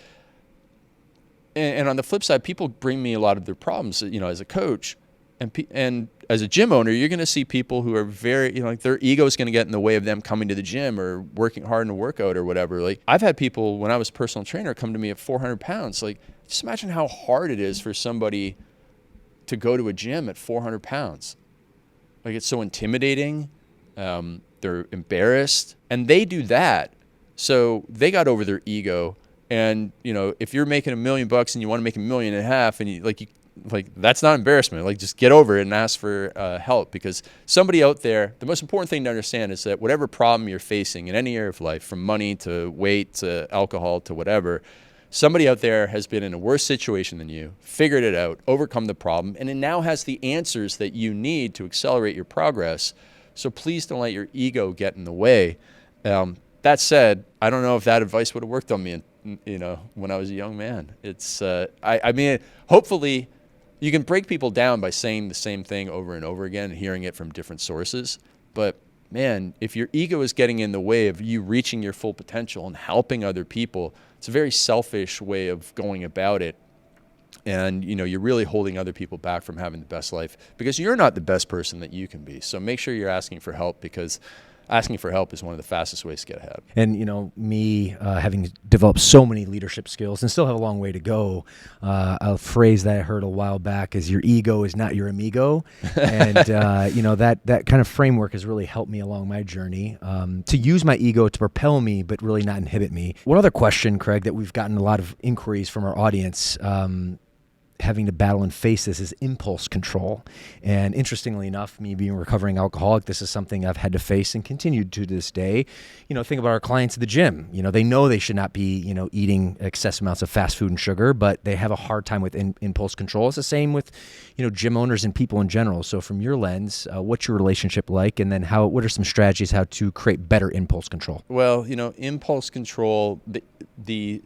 and on the flip side, people bring me a lot of their problems, as a coach. And as a gym owner, you're going to see people who are very, like their ego is going to get in the way of them coming to the gym or working hard in a workout or whatever. Like I've had people when I was a personal trainer come to me at 400 pounds. Like just imagine how hard it is for somebody to go to a gym at 400 pounds. Like it's so intimidating. They're embarrassed and they do that. So they got over their ego. And, if you're making $1 million and you want to make $1.5 million and you that's not embarrassment. Like just get over it and ask for help, because somebody out there, the most important thing to understand is that whatever problem you're facing in any area of life, from money to weight to alcohol to whatever, somebody out there has been in a worse situation than you, figured it out, overcome the problem, and it now has the answers that you need to accelerate your progress. So please don't let your ego get in the way. That said, I don't know if that advice would have worked on me, when I was a young man. It's, I mean, hopefully you can break people down by saying the same thing over and over again and hearing it from different sources. But man, if your ego is getting in the way of you reaching your full potential and helping other people, it's a very selfish way of going about it. And, you're really holding other people back from having the best life because you're not the best person that you can be. So make sure you're asking for help, because asking for help is one of the fastest ways to get ahead. And, me having developed so many leadership skills and still have a long way to go, a phrase that I heard a while back is your ego is not your amigo. And, that kind of framework has really helped me along my journey to use my ego to propel me, but really not inhibit me. One other question, Craig, that we've gotten a lot of inquiries from our audience, having to battle and face this is impulse control. And interestingly enough, me being a recovering alcoholic, this is something I've had to face and continue to this day. Think about our clients at the gym. They know they should not be, eating excess amounts of fast food and sugar, but they have a hard time with impulse control. It's the same with, gym owners and people in general. So from your lens, what's your relationship like? And then what are some strategies how to create better impulse control? Well, impulse control, the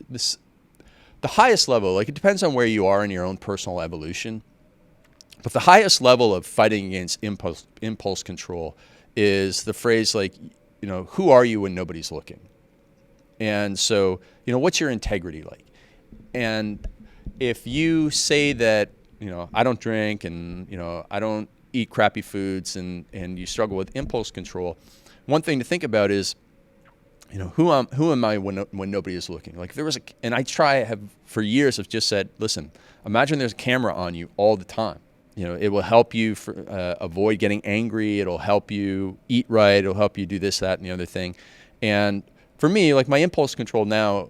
highest level, it depends on where you are in your own personal evolution, but the highest level of fighting against impulse control is the phrase who are you when nobody's looking? And so, what's your integrity like? And if you say that, I don't drink and, I don't eat crappy foods and you struggle with impulse control, one thing to think about is, who am I when nobody is looking? If there was for years have just said, listen, imagine there's a camera on you all the time. It will help you avoid getting angry. It'll help you eat right. It'll help you do this, that, and the other thing. And for me, my impulse control now,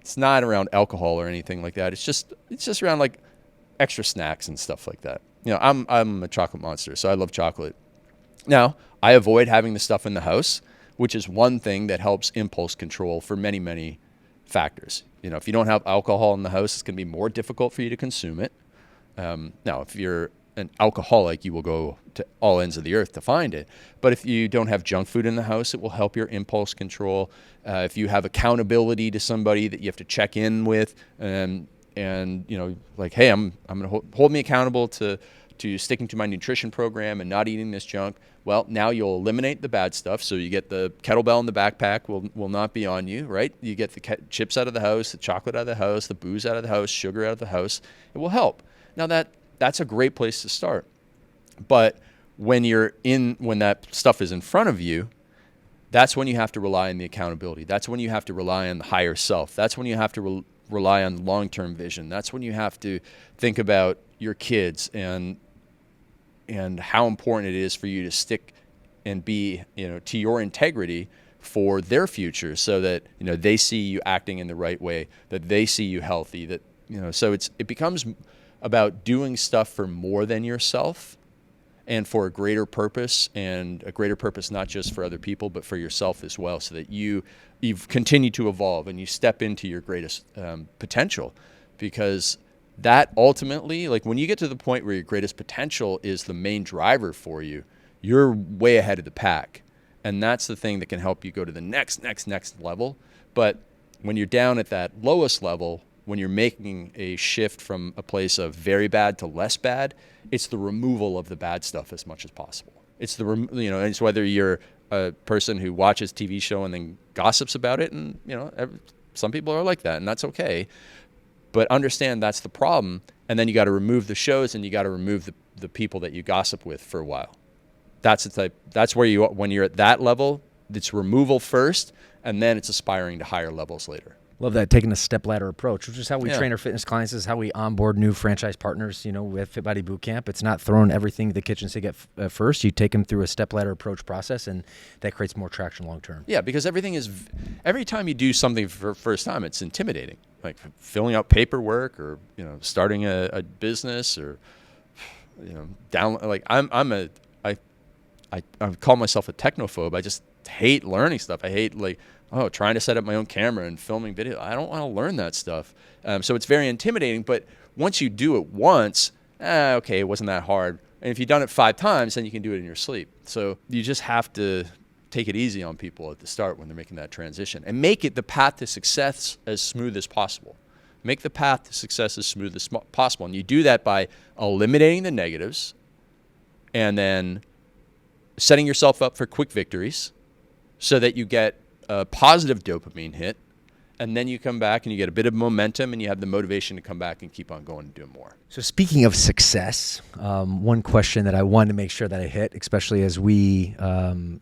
it's not around alcohol or anything like that. It's just around extra snacks and stuff like that. I'm a chocolate monster, so I love chocolate. Now, I avoid having the stuff in the house, which is one thing that helps impulse control for many, many factors. If you don't have alcohol in the house, it's going to be more difficult for you to consume it. Now, if you're an alcoholic, you will go to all ends of the earth to find it. But if you don't have junk food in the house, it will help your impulse control. If you have accountability to somebody that you have to check in with, and hey, I'm going to hold me accountable to sticking to my nutrition program and not eating this junk. Well, now you'll eliminate the bad stuff. So you get the kettlebell in the backpack will not be on you, right? You get the chips out of the house, the chocolate out of the house, the booze out of the house, sugar out of the house. It will help. Now that's a great place to start. But when that stuff is in front of you, that's when you have to rely on the accountability. That's when you have to rely on the higher self. That's when you have to rely on long-term vision. That's when you have to think about your kids and how important it is for you to stick and be, to your integrity for their future, so that, they see you acting in the right way, that they see you healthy, that, so it becomes about doing stuff for more than yourself and for a greater purpose, and a greater purpose not just for other people, but for yourself as well, so that you've continued to evolve and you step into your greatest potential. Because that ultimately, when you get to the point where your greatest potential is the main driver for you, you're way ahead of the pack. And that's the thing that can help you go to the next level. But when you're down at that lowest level, when you're making a shift from a place of very bad to less bad, it's the removal of the bad stuff as much as possible. It's it's whether you're a person who watches TV show and then gossips about it, and some people are like that, and that's okay. But understand that's the problem, and then you got to remove the shows, and you got to remove the people that you gossip with for a while. That's where when you're at that level, it's removal first, and then it's aspiring to higher levels later. Love that, taking a step ladder approach, which is how we train our fitness clients. This is how we onboard new franchise partners. With Fit Body Bootcamp, it's not throwing everything to the kitchen sink at first. You take them through a step ladder approach process, and that creates more traction long term. Yeah, because every time you do something for the first time, it's intimidating. Like filling out paperwork, or starting a business, or I call myself a technophobe. I just hate learning stuff. I hate trying to set up my own camera and filming video. I don't want to learn that stuff. So it's very intimidating. But once you do it once, okay, it wasn't that hard. And if you've done it 5 times, then you can do it in your sleep. So you just have to take it easy on people at the start when they're making that transition, and make it the path to success as smooth as possible. Make the path to success as smooth as possible. And you do that by eliminating the negatives, and then setting yourself up for quick victories so that you get a positive dopamine hit, and then you come back and you get a bit of momentum, and you have the motivation to come back and keep on going and doing more. So speaking of success, one question that I wanted to make sure that I hit, especially as we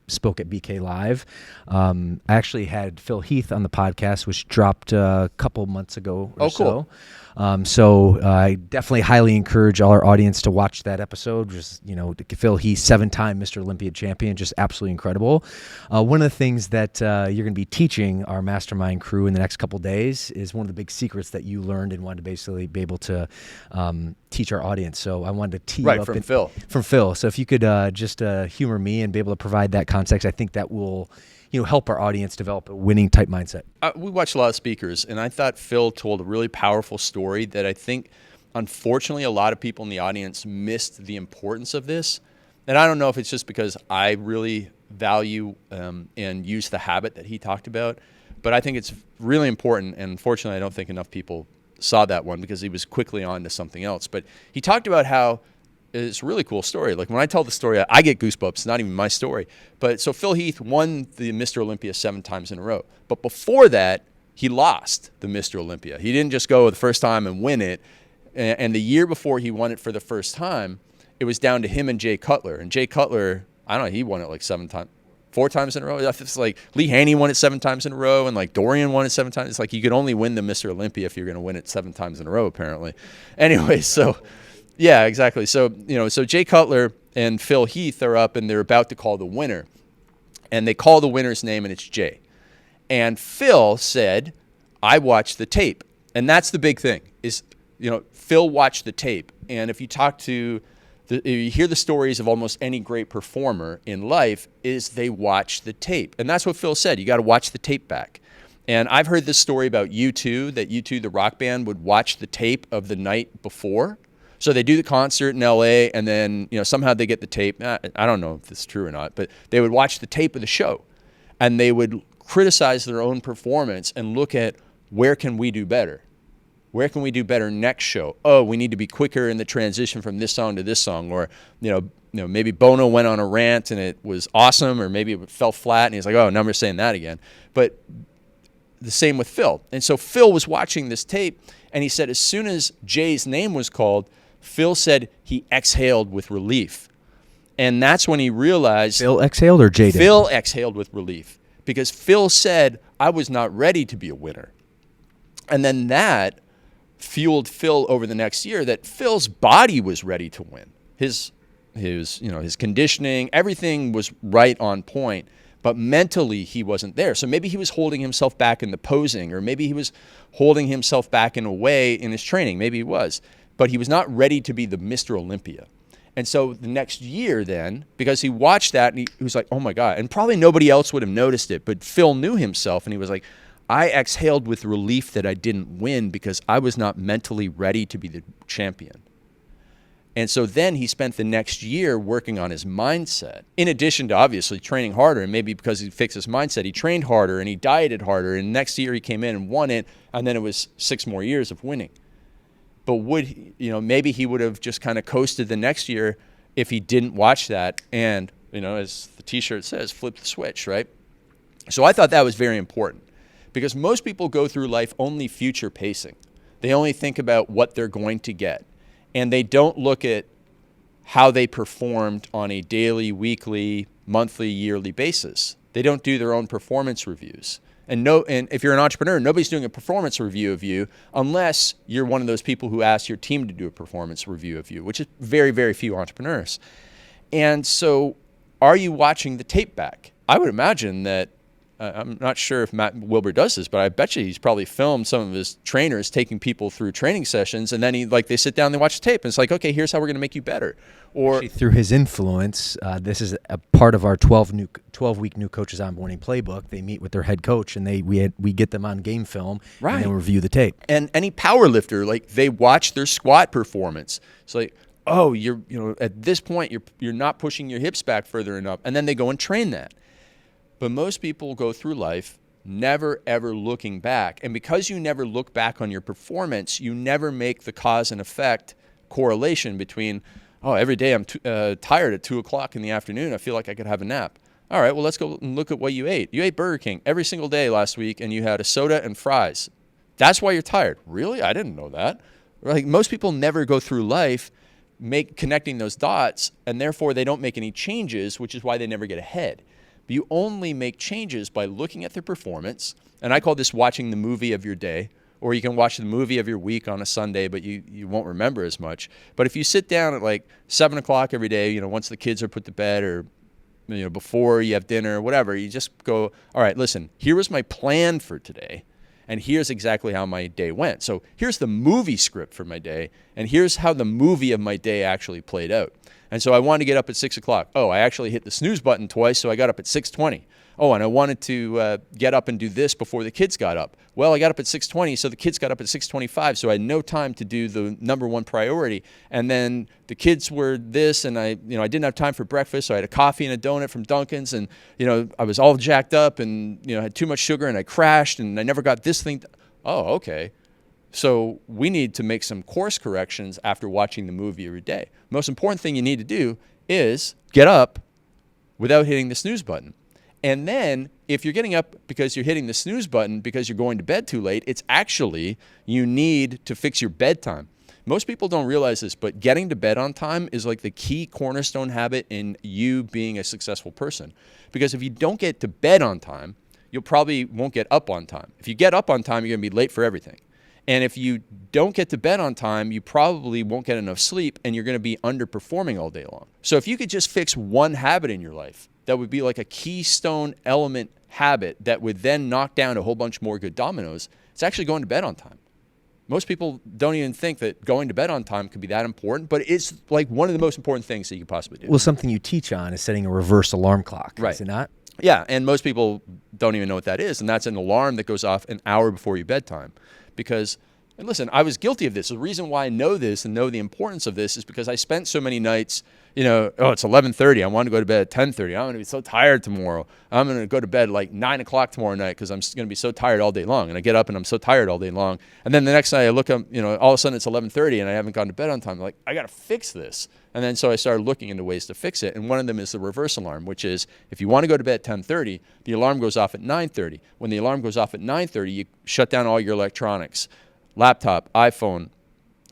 spoke at BK Live, I actually had Phil Heath on the podcast, which dropped a couple months ago or so. Cool. So I definitely highly encourage all our audience to watch that episode. Just, Phil Heath, 7-time Mr. Olympia champion, just absolutely incredible. One of the things that you're going to be teaching our mastermind crew in the next couple days is one of the big secrets that you learned and wanted to basically be able to teach our audience. So I wanted to tee you up from Phil. From Phil. So if you could just humor me and be able to provide that context, I think that will help our audience develop a winning type mindset. We watch a lot of speakers, and I thought Phil told a really powerful story that I think, unfortunately, a lot of people in the audience missed the importance of this. And I don't know if it's just because I really value and use the habit that he talked about, but I think it's really important, and unfortunately, I don't think enough people saw that one because he was quickly on to something else. But he talked about how it's a really cool story. Like when I tell the story, I get goosebumps. It's not even my story. But so Phil Heath won the Mr. Olympia 7 times in a row. But before that, he lost the Mr. Olympia. He didn't just go the first time and win it. And the year before he won it for the first time, it was down to him and Jay Cutler. And Jay Cutler, I don't know, he won it like 4 times in a row. It's like Lee Haney won it 7 times in a row, and like Dorian won it 7 times. It's like you could only win the Mr. Olympia if you're going to win it 7 times in a row, apparently. Anyway, so yeah, exactly. So so Jay Cutler and Phil Heath are up, and they're about to call the winner, and they call the winner's name, and it's Jay. And Phil said, "I watched the tape," and that's the big thing. Is Phil watched the tape, and if you talk to you hear the stories of almost any great performer in life, is they watch the tape. And that's what Phil said. You got to watch the tape back. And I've heard this story about U2, that U2, the rock band, would watch the tape of the night before. So they do the concert in LA, and then somehow they get the tape. I don't know if this is true or not, but they would watch the tape of the show, and they would criticize their own performance and look at where can we do better. Where can we do better next show? Oh, we need to be quicker in the transition from this song to this song. Or, maybe Bono went on a rant and it was awesome, or maybe it fell flat and he's like, oh, now we're saying that again. But the same with Phil. And so Phil was watching this tape, and he said as soon as Jay's name was called, Phil said he exhaled with relief. And that's when he realized... Phil exhaled or Jay did? Phil exhaled with relief, because Phil said, I was not ready to be a winner. And then that fueled Phil over the next year, that Phil's body was ready to win. His conditioning, everything was right on point, but mentally he wasn't there. So maybe he was holding himself back in the posing, or maybe he was holding himself back in a way in his training. Maybe he was, but he was not ready to be the Mr. Olympia. And so the next year then, because he watched that and he was like, oh my God, and probably nobody else would have noticed it, but Phil knew himself, and he was like, I exhaled with relief that I didn't win because I was not mentally ready to be the champion. And so then he spent the next year working on his mindset, in addition to obviously training harder. And maybe because he fixed his mindset, he trained harder and he dieted harder. And next year he came in and won it. And then it was 6 more years of winning. But maybe he would have just kind of coasted the next year if he didn't watch that. And, as the t-shirt says, flip the switch, right? So I thought that was very important. Because most people go through life only future pacing. They only think about what they're going to get. And they don't look at how they performed on a daily, weekly, monthly, yearly basis. They don't do their own performance reviews. And if you're an entrepreneur, nobody's doing a performance review of you unless you're one of those people who ask your team to do a performance review of you, which is very, very few entrepreneurs. And so are you watching the tape back? I would imagine that I'm not sure if Matt Wilbur does this, but I bet you he's probably filmed some of his trainers taking people through training sessions, and then they sit down, they watch the tape, and it's like, okay, here's how we're going to make you better. Or actually, through his influence, this is a part of our 12-week new coaches onboarding playbook. They meet with their head coach, and we get them on game film, right, and then review the tape. And any power lifter, they watch their squat performance. It's like, oh, at this point you're not pushing your hips back further enough, and then they go and train that. But most people go through life never, ever looking back. And because you never look back on your performance, you never make the cause and effect correlation between, oh, every day I'm tired at 2 o'clock in the afternoon. I feel like I could have a nap. All right, well, let's go and look at what you ate. You ate Burger King every single day last week, and you had a soda and fries. That's why you're tired. Really? I didn't know that. Most people never go through life connecting those dots, and therefore they don't make any changes, which is why they never get ahead. But you only make changes by looking at their performance, and I call this watching the movie of your day, or you can watch the movie of your week on a Sunday, but you won't remember as much. But if you sit down at like 7 o'clock every day, once the kids are put to bed, or before you have dinner or whatever, you just go, all right, listen, here was my plan for today, and here's exactly how my day went. So here's the movie script for my day, and here's how the movie of my day actually played out. And so I wanted to get up at 6 o'clock. Oh, I actually hit the snooze button twice, so I got up at 6:20. Oh, and I wanted to get up and do this before the kids got up. Well, I got up at 6:20, so the kids got up at 6:25, so I had no time to do the number one priority. And then the kids were this, and I didn't have time for breakfast, so I had a coffee and a donut from Dunkin's, and I was all jacked up, and had too much sugar, and I crashed, and I never got this thing. Oh, okay. So we need to make some course corrections after watching the movie every day. Most important thing you need to do is get up without hitting the snooze button. And then if you're getting up because you're hitting the snooze button because you're going to bed too late, it's actually you need to fix your bedtime. Most people don't realize this, but getting to bed on time is like the key cornerstone habit in you being a successful person. Because if you don't get to bed on time, you probably won't get up on time. If you get up on time, you're going to be late for everything. And if you don't get to bed on time, you probably won't get enough sleep, and you're going to be underperforming all day long. So if you could just fix one habit in your life, that would be like a keystone element habit that would then knock down a whole bunch more good dominoes, it's actually going to bed on time. Most people don't even think that going to bed on time could be that important, but it's like one of the most important things that you could possibly do. Well, something you teach on is setting a reverse alarm clock, right? Is it not? Yeah, and most people don't even know what that is, and that's an alarm that goes off an hour before your bedtime. Because, and listen, I was guilty of this. The reason why I know this and know the importance of this is because I spent so many nights, it's 11:30. I want to go to bed at 10:30. I'm going to be so tired tomorrow. I'm going to go to bed like 9 o'clock tomorrow night because I'm going to be so tired all day long. And I get up and I'm so tired all day long. And then the next night I look up, all of a sudden it's 11:30 and I haven't gone to bed on time. I'm like, I got to fix this. And then so I started looking into ways to fix it. And one of them is the reverse alarm, which is if you want to go to bed at 10:30, the alarm goes off at 9:30. When the alarm goes off at 9:30, you shut down all your electronics, laptop, iPhone,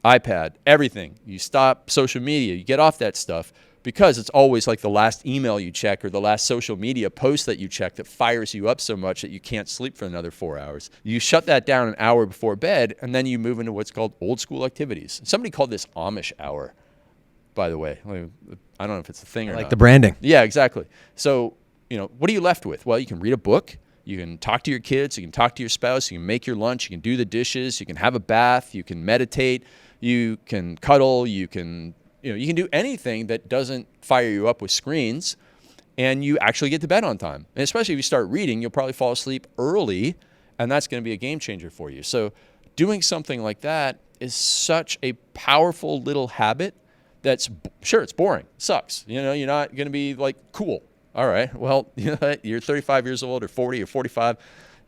iPad, everything. You stop social media. You get off that stuff because it's always like the last email you check or the last social media post that you check that fires you up so much that you can't sleep for another 4 hours. You shut that down an hour before bed, and then you move into what's called old school activities. Somebody called this Amish hour, by the way. I don't know if it's a thing or not. Like the branding. Yeah, exactly. So, what are you left with? Well, you can read a book. You can talk to your kids. You can talk to your spouse. You can make your lunch. You can do the dishes. You can have a bath. You can meditate. You can cuddle. You can do anything that doesn't fire you up with screens, and you actually get to bed on time. And especially if you start reading, you'll probably fall asleep early, and that's going to be a game changer for you. So doing something like that is such a powerful little habit that's, sure, it's boring. It sucks. You're not going to be like cool. All right, well, you're 35 years old or 40 or 45.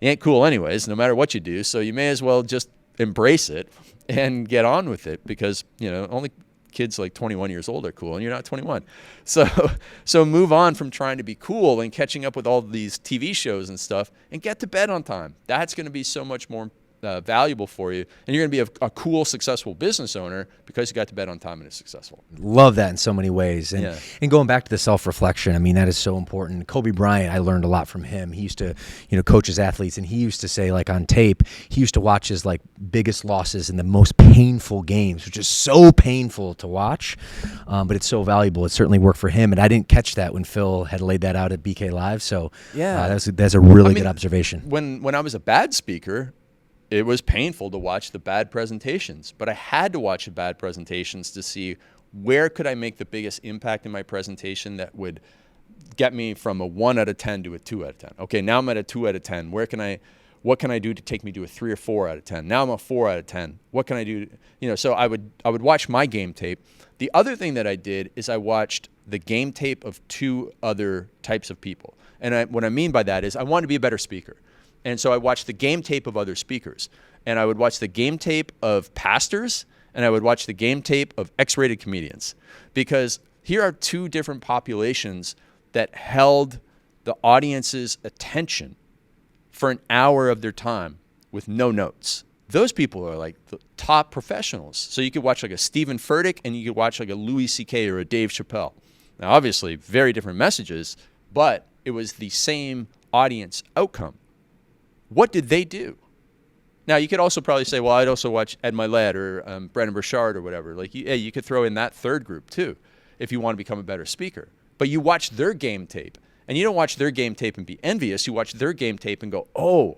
You ain't cool anyways, no matter what you do. So you may as well just embrace it and get on with it because, only kids like 21 years old are cool and you're not 21. So move on from trying to be cool and catching up with all these TV shows and stuff and get to bed on time. That's going to be so much more valuable for you, and you're going to be a cool, successful business owner because you got to bed on time and it's successful. Love that in so many ways. And going back to the self-reflection, I mean, that is so important. Kobe Bryant, I learned a lot from him. He used to, coach his athletes, and he used to say, like on tape, he used to watch his like biggest losses in the most painful games, which is so painful to watch, but it's so valuable. It certainly worked for him, and I didn't catch that when Phil had laid that out at BK Live. So that's a really good observation. When I was a bad speaker, it was painful to watch the bad presentations, but I had to watch the bad presentations to see where could I make the biggest impact in my presentation that would get me from a 1 out of 10 to a 2 out of 10. Okay, now I'm at a 2 out of 10. What can I do to take me to a 3 or 4 out of 10? Now I'm a 4 out of 10. What can I do? So I would watch my game tape. The other thing that I did is I watched the game tape of 2 other types of people. And what I mean by that is I wanted to be a better speaker. And so I watched the game tape of other speakers. And I would watch the game tape of pastors, and I would watch the game tape of X-rated comedians. Because here are 2 different populations that held the audience's attention for an hour of their time with no notes. Those people are like the top professionals. So you could watch like a Stephen Furtick, and you could watch like a Louis C.K. or a Dave Chappelle. Now, obviously, very different messages, but it was the same audience outcome. What did they do? Now, you could also probably say, well, I'd also watch Ed Milet or Brendan Burchard or whatever. Like, you could throw in that third group too if you want to become a better speaker. But you watch their game tape, and you don't watch their game tape and be envious. You watch their game tape and go, oh,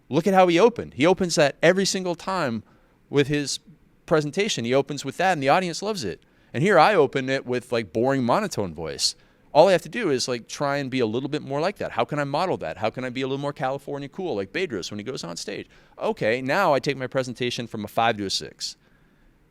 look at how he opened. He opens that every single time with his presentation. He opens with that, and the audience loves it. And here I open it with like boring monotone voice. All I have to do is like try and be a little bit more like that. How can I model that? How can I be a little more California cool like Bedros when he goes on stage? Okay, now I take my presentation from a 5 to a 6.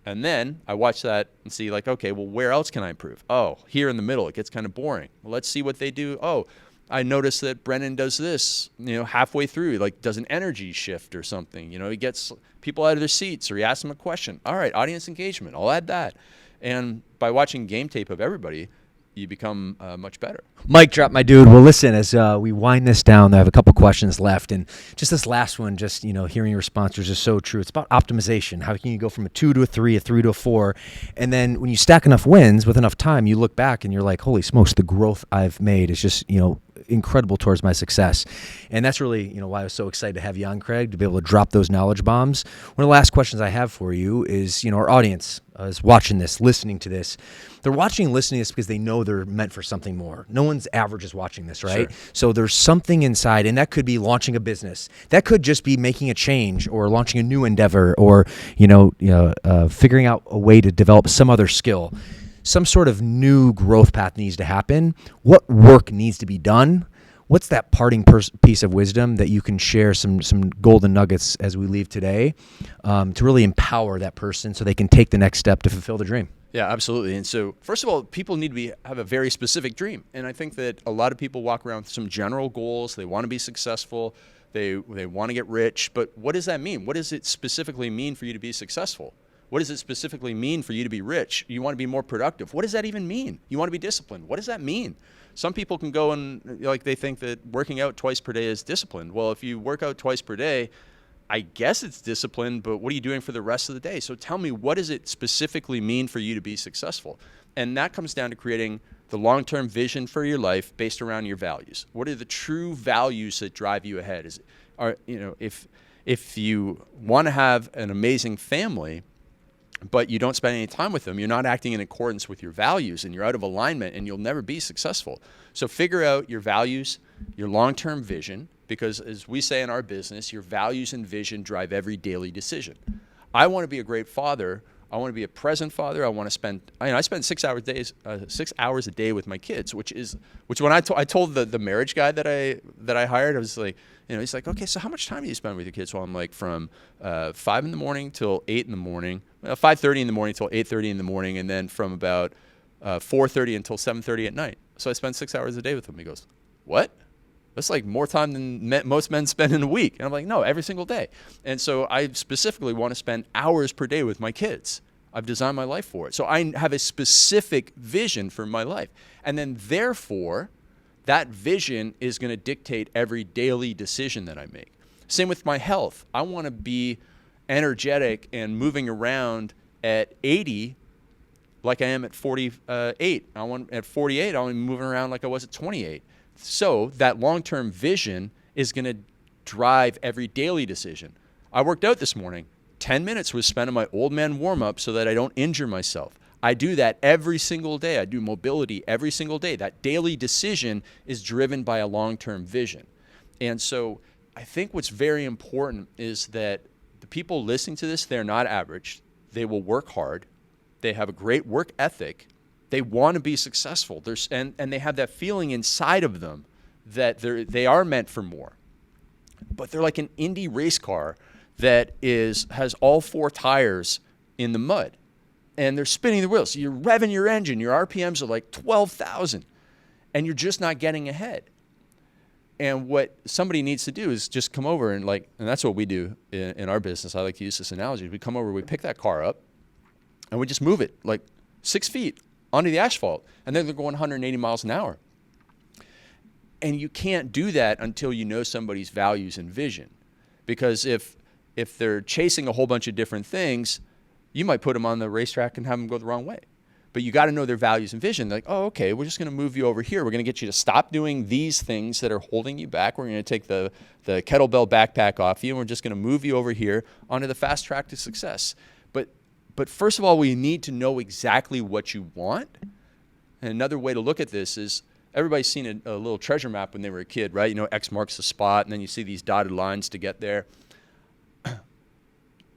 And then I watch that and see like, okay, well, where else can I improve? Oh, here in the middle, it gets kind of boring. Well, let's see what they do. Oh, I noticed that Brennan does this, halfway through, he like does an energy shift or something. He gets people out of their seats or he asks them a question. All right, audience engagement, I'll add that. And by watching game tape of everybody, you become much better. Mic drop, my dude. Well, listen, as we wind this down, I have a couple questions left. And just this last one, hearing your response is just so true. It's about optimization. How can you go from a 2 to a 3, a 3 to a 4? And then when you stack enough wins with enough time, you look back and you're like, holy smokes, the growth I've made is just, incredible towards my success. And that's really, why I was so excited to have you on, Craig, to be able to drop those knowledge bombs. One of the last questions I have for you is, our audience is watching this, listening to this. They're watching and listening to this because they know they're meant for something more. No one's average is watching this, right? Sure. So there's something inside, and that could be launching a business. That could just be making a change or launching a new endeavor or, figuring out a way to develop some other skill. Some sort of new growth path needs to happen. What work needs to be done? What's that parting piece of wisdom that you can share some golden nuggets as we leave today to really empower that person so they can take the next step to fulfill the dream? Yeah, absolutely. And so, first of all, people need to have a very specific dream. And I think that a lot of people walk around with some general goals. They want to be successful. They want to get rich. But what does that mean? What does it specifically mean for you to be successful? What does it specifically mean for you to be rich? You want to be more productive. What does that even mean? You want to be disciplined. What does that mean? Some people can go and they think that working out twice per day is disciplined. Well, if you work out twice per day, I guess it's disciplined, but what are you doing for the rest of the day? So tell me, what does it specifically mean for you to be successful? And that comes down to creating the long-term vision for your life based around your values. What are the true values that drive you ahead? If you want to have an amazing family, but you don't spend any time with them, you're not acting in accordance with your values and you're out of alignment and you'll never be successful. So figure out your values, your long-term vision, because as we say in our business, your values and vision drive every daily decision. I want to be a great father. I want to be a present father. I want to spend, I spend 6 hours a day with my kids, which when I told the marriage guy that I hired, I was like, he's like, okay, so how much time do you spend with your kids? Well, I'm like from 5 in the morning till 8 in the morning, 5:30 in the morning till 8:30 in the morning, and then from about 4:30 until 7:30 at night. So I spend 6 hours a day with him. He goes, what? That's like more time than most men spend in a week. And I'm like, no, every single day. And so I specifically want to spend hours per day with my kids. I've designed my life for it. So I have a specific vision for my life. And then therefore, that vision is going to dictate every daily decision that I make. Same with my health. I want to be energetic and moving around at 80 like I am at 48. At 48, I want to be moving around like I was at 28. So that long-term vision is going to drive every daily decision. I worked out this morning. 10 minutes was spent on my old man warm-up so that I don't injure myself. I do that every single day. I do mobility every single day. That daily decision is driven by a long-term vision. And so I think what's very important is that the people listening to this, they're not average. They will work hard. They have a great work ethic. They want to be successful. And they have that feeling inside of them that they are meant for more. But they're like an Indy race car that has all 4 tires in the mud. And they're spinning the wheels. So you're revving your engine. Your RPMs are like 12,000. And you're just not getting ahead. And what somebody needs to do is just come over and that's what we do in our business. I like to use this analogy. We come over, we pick that car up, and we just move it like 6 feet onto the asphalt. And then they're going 180 miles an hour. And you can't do that until you know somebody's values and vision. Because if they're chasing a whole bunch of different things, you might put them on the racetrack and have them go the wrong way. but you got to know their values and vision. Like, oh, okay, we're just going to move you over here. We're going to get you to stop doing these things that are holding you back. We're going to take the kettlebell backpack off you, and we're just going to move you over here onto the fast track to success. But first of all, we need to know exactly what you want. And another way to look at this is everybody's seen a little treasure map when they were a kid, right? You know, X marks the spot, and then you see these dotted lines to get there.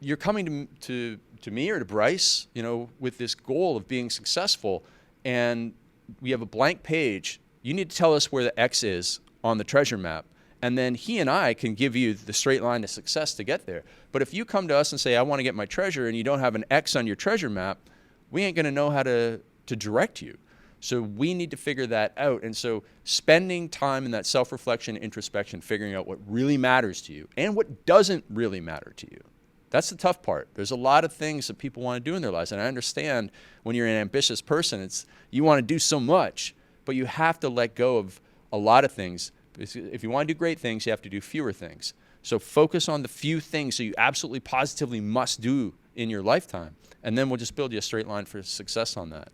You're coming to me or to Bryce, you know, with this goal of being successful, and we have a blank page. You need to tell us where the X is on the treasure map, and then he and I can give you the straight line to success to get there. But if you come to us and say, I want to get my treasure, and you don't have an X on your treasure map, we ain't going to know how to direct you. So we need to figure that out. And so spending time in that self-reflection, introspection, figuring out what really matters to you and what doesn't really matter to you. That's the tough part. There's a lot of things that people want to do in their lives. And I understand when you're an ambitious person, you want to do so much, but you have to let go of a lot of things. If you want to do great things, you have to do fewer things. So focus on the few things that you absolutely positively must do in your lifetime. And then we'll just build you a straight line for success on that.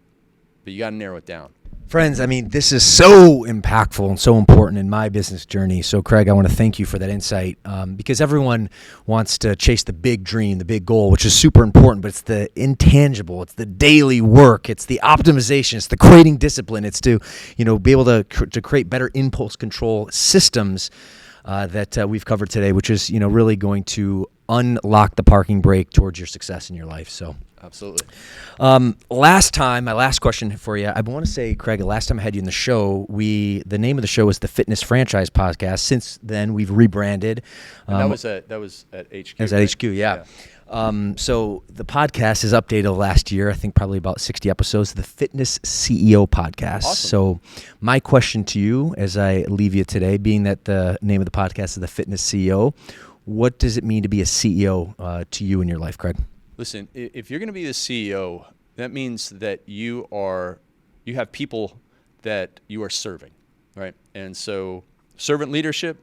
But you got to narrow it down. Friends, I mean, this is so impactful and so important in my business journey. So, Craig, I want to thank you for that insight because everyone wants to chase the big dream, the big goal, which is super important, but it's the intangible. It's the daily work. It's the optimization. It's the creating discipline. It's to, be able to create better impulse control systems that we've covered today, which is, really going to unlock the parking brake towards your success in your life. So. Absolutely. My last question for you. I want to say, Craig, the last time I had you in the show, the name of the show was the Fitness Franchise Podcast. Since then, we've rebranded. And that was at HQ. It was at HQ, yeah. So the podcast is updated last year, I think probably about 60 episodes, the Fitness CEO Podcast. Awesome. So my question to you as I leave you today, being that the name of the podcast is the Fitness CEO, what does it mean to be a CEO to you in your life, Craig? Listen, if you're going to be the CEO, that means that you have people that you are serving, right? And so servant leadership,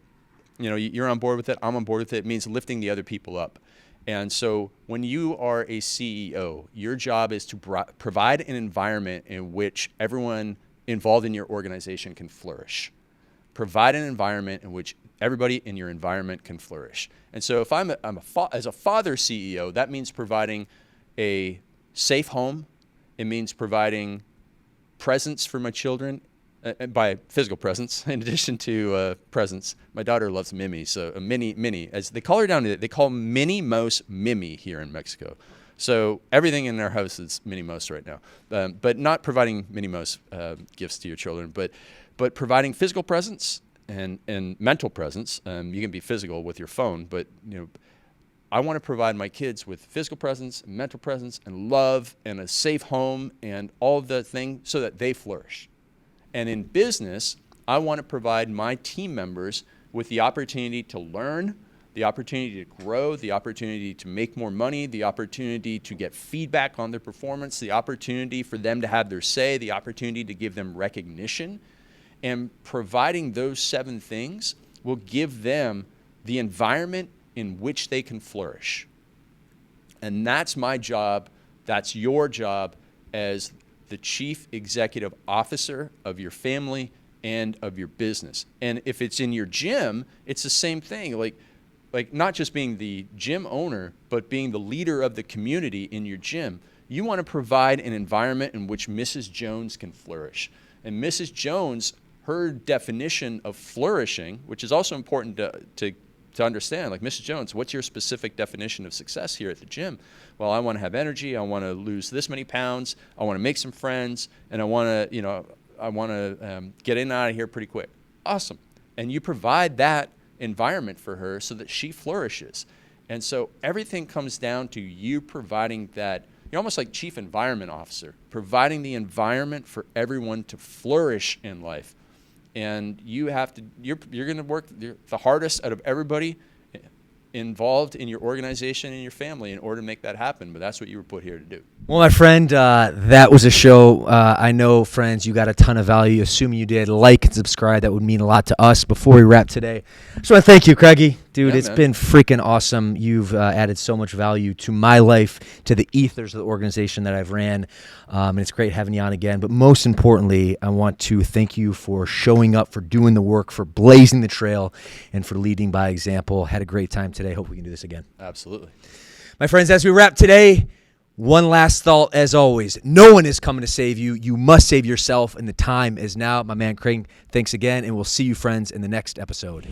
you're on board with it. I'm on board with it. It means lifting the other people up. And so when you are a CEO, your job is to provide an environment in which everyone involved in your organization can flourish. Provide an environment in which everybody in your environment can flourish. And so if as a father CEO, that means providing a safe home. It means providing presents for my children, by physical presents, in addition to presents. My daughter loves Mimi, so a Minnie, as they call her down to, they call Minnie Mouse Mimi here in Mexico. So everything in our house is Minnie Mouse right now, but not providing Minnie Mouse gifts to your children, but providing physical presents and mental presence. You can be physical with your phone, but I want to provide my kids with physical presence, mental presence, and love, and a safe home, and all of the things so that they flourish. And in business, I want to provide my team members with the opportunity to learn, the opportunity to grow, the opportunity to make more money, the opportunity to get feedback on their performance, the opportunity for them to have their say, the opportunity to give them recognition. And providing those 7 things will give them the environment in which they can flourish. And that's my job. That's your job as the chief executive officer of your family and of your business. And if it's in your gym, it's the same thing. Like not just being the gym owner, but being the leader of the community in your gym. You want to provide an environment in which Mrs. Jones can flourish. And Mrs. Jones, her definition of flourishing, which is also important to understand, like, Mrs. Jones, what's your specific definition of success here at the gym? Well, I want to have energy. I want to lose this many pounds. I want to make some friends, and I want to, get in and out of here pretty quick. Awesome. And you provide that environment for her so that she flourishes. And so everything comes down to you providing that. You're almost like chief environment officer, providing the environment for everyone to flourish in life. And you're going to work the hardest out of everybody involved in your organization and your family in order to make that happen. But that's what you were put here to do. Well, my friend, that was a show. I know, friends, you got a ton of value. Assuming you did, like and subscribe. That would mean a lot to us. Before we wrap today, I just want to thank you, Craigie. Dude, Yeah, it's man. been freaking awesome. You've added so much value to my life, to the ethos of the organization that I've ran, and it's great having you on again. But most importantly, I want to thank you for showing up, for doing the work, for blazing the trail, and for leading by example. Had a great time today. Hope we can do this again. Absolutely. My friends, as we wrap today, one last thought as always. No one is coming to save you. You must save yourself, and the time is now. My man Craig, thanks again, and we'll see you, friends, in the next episode.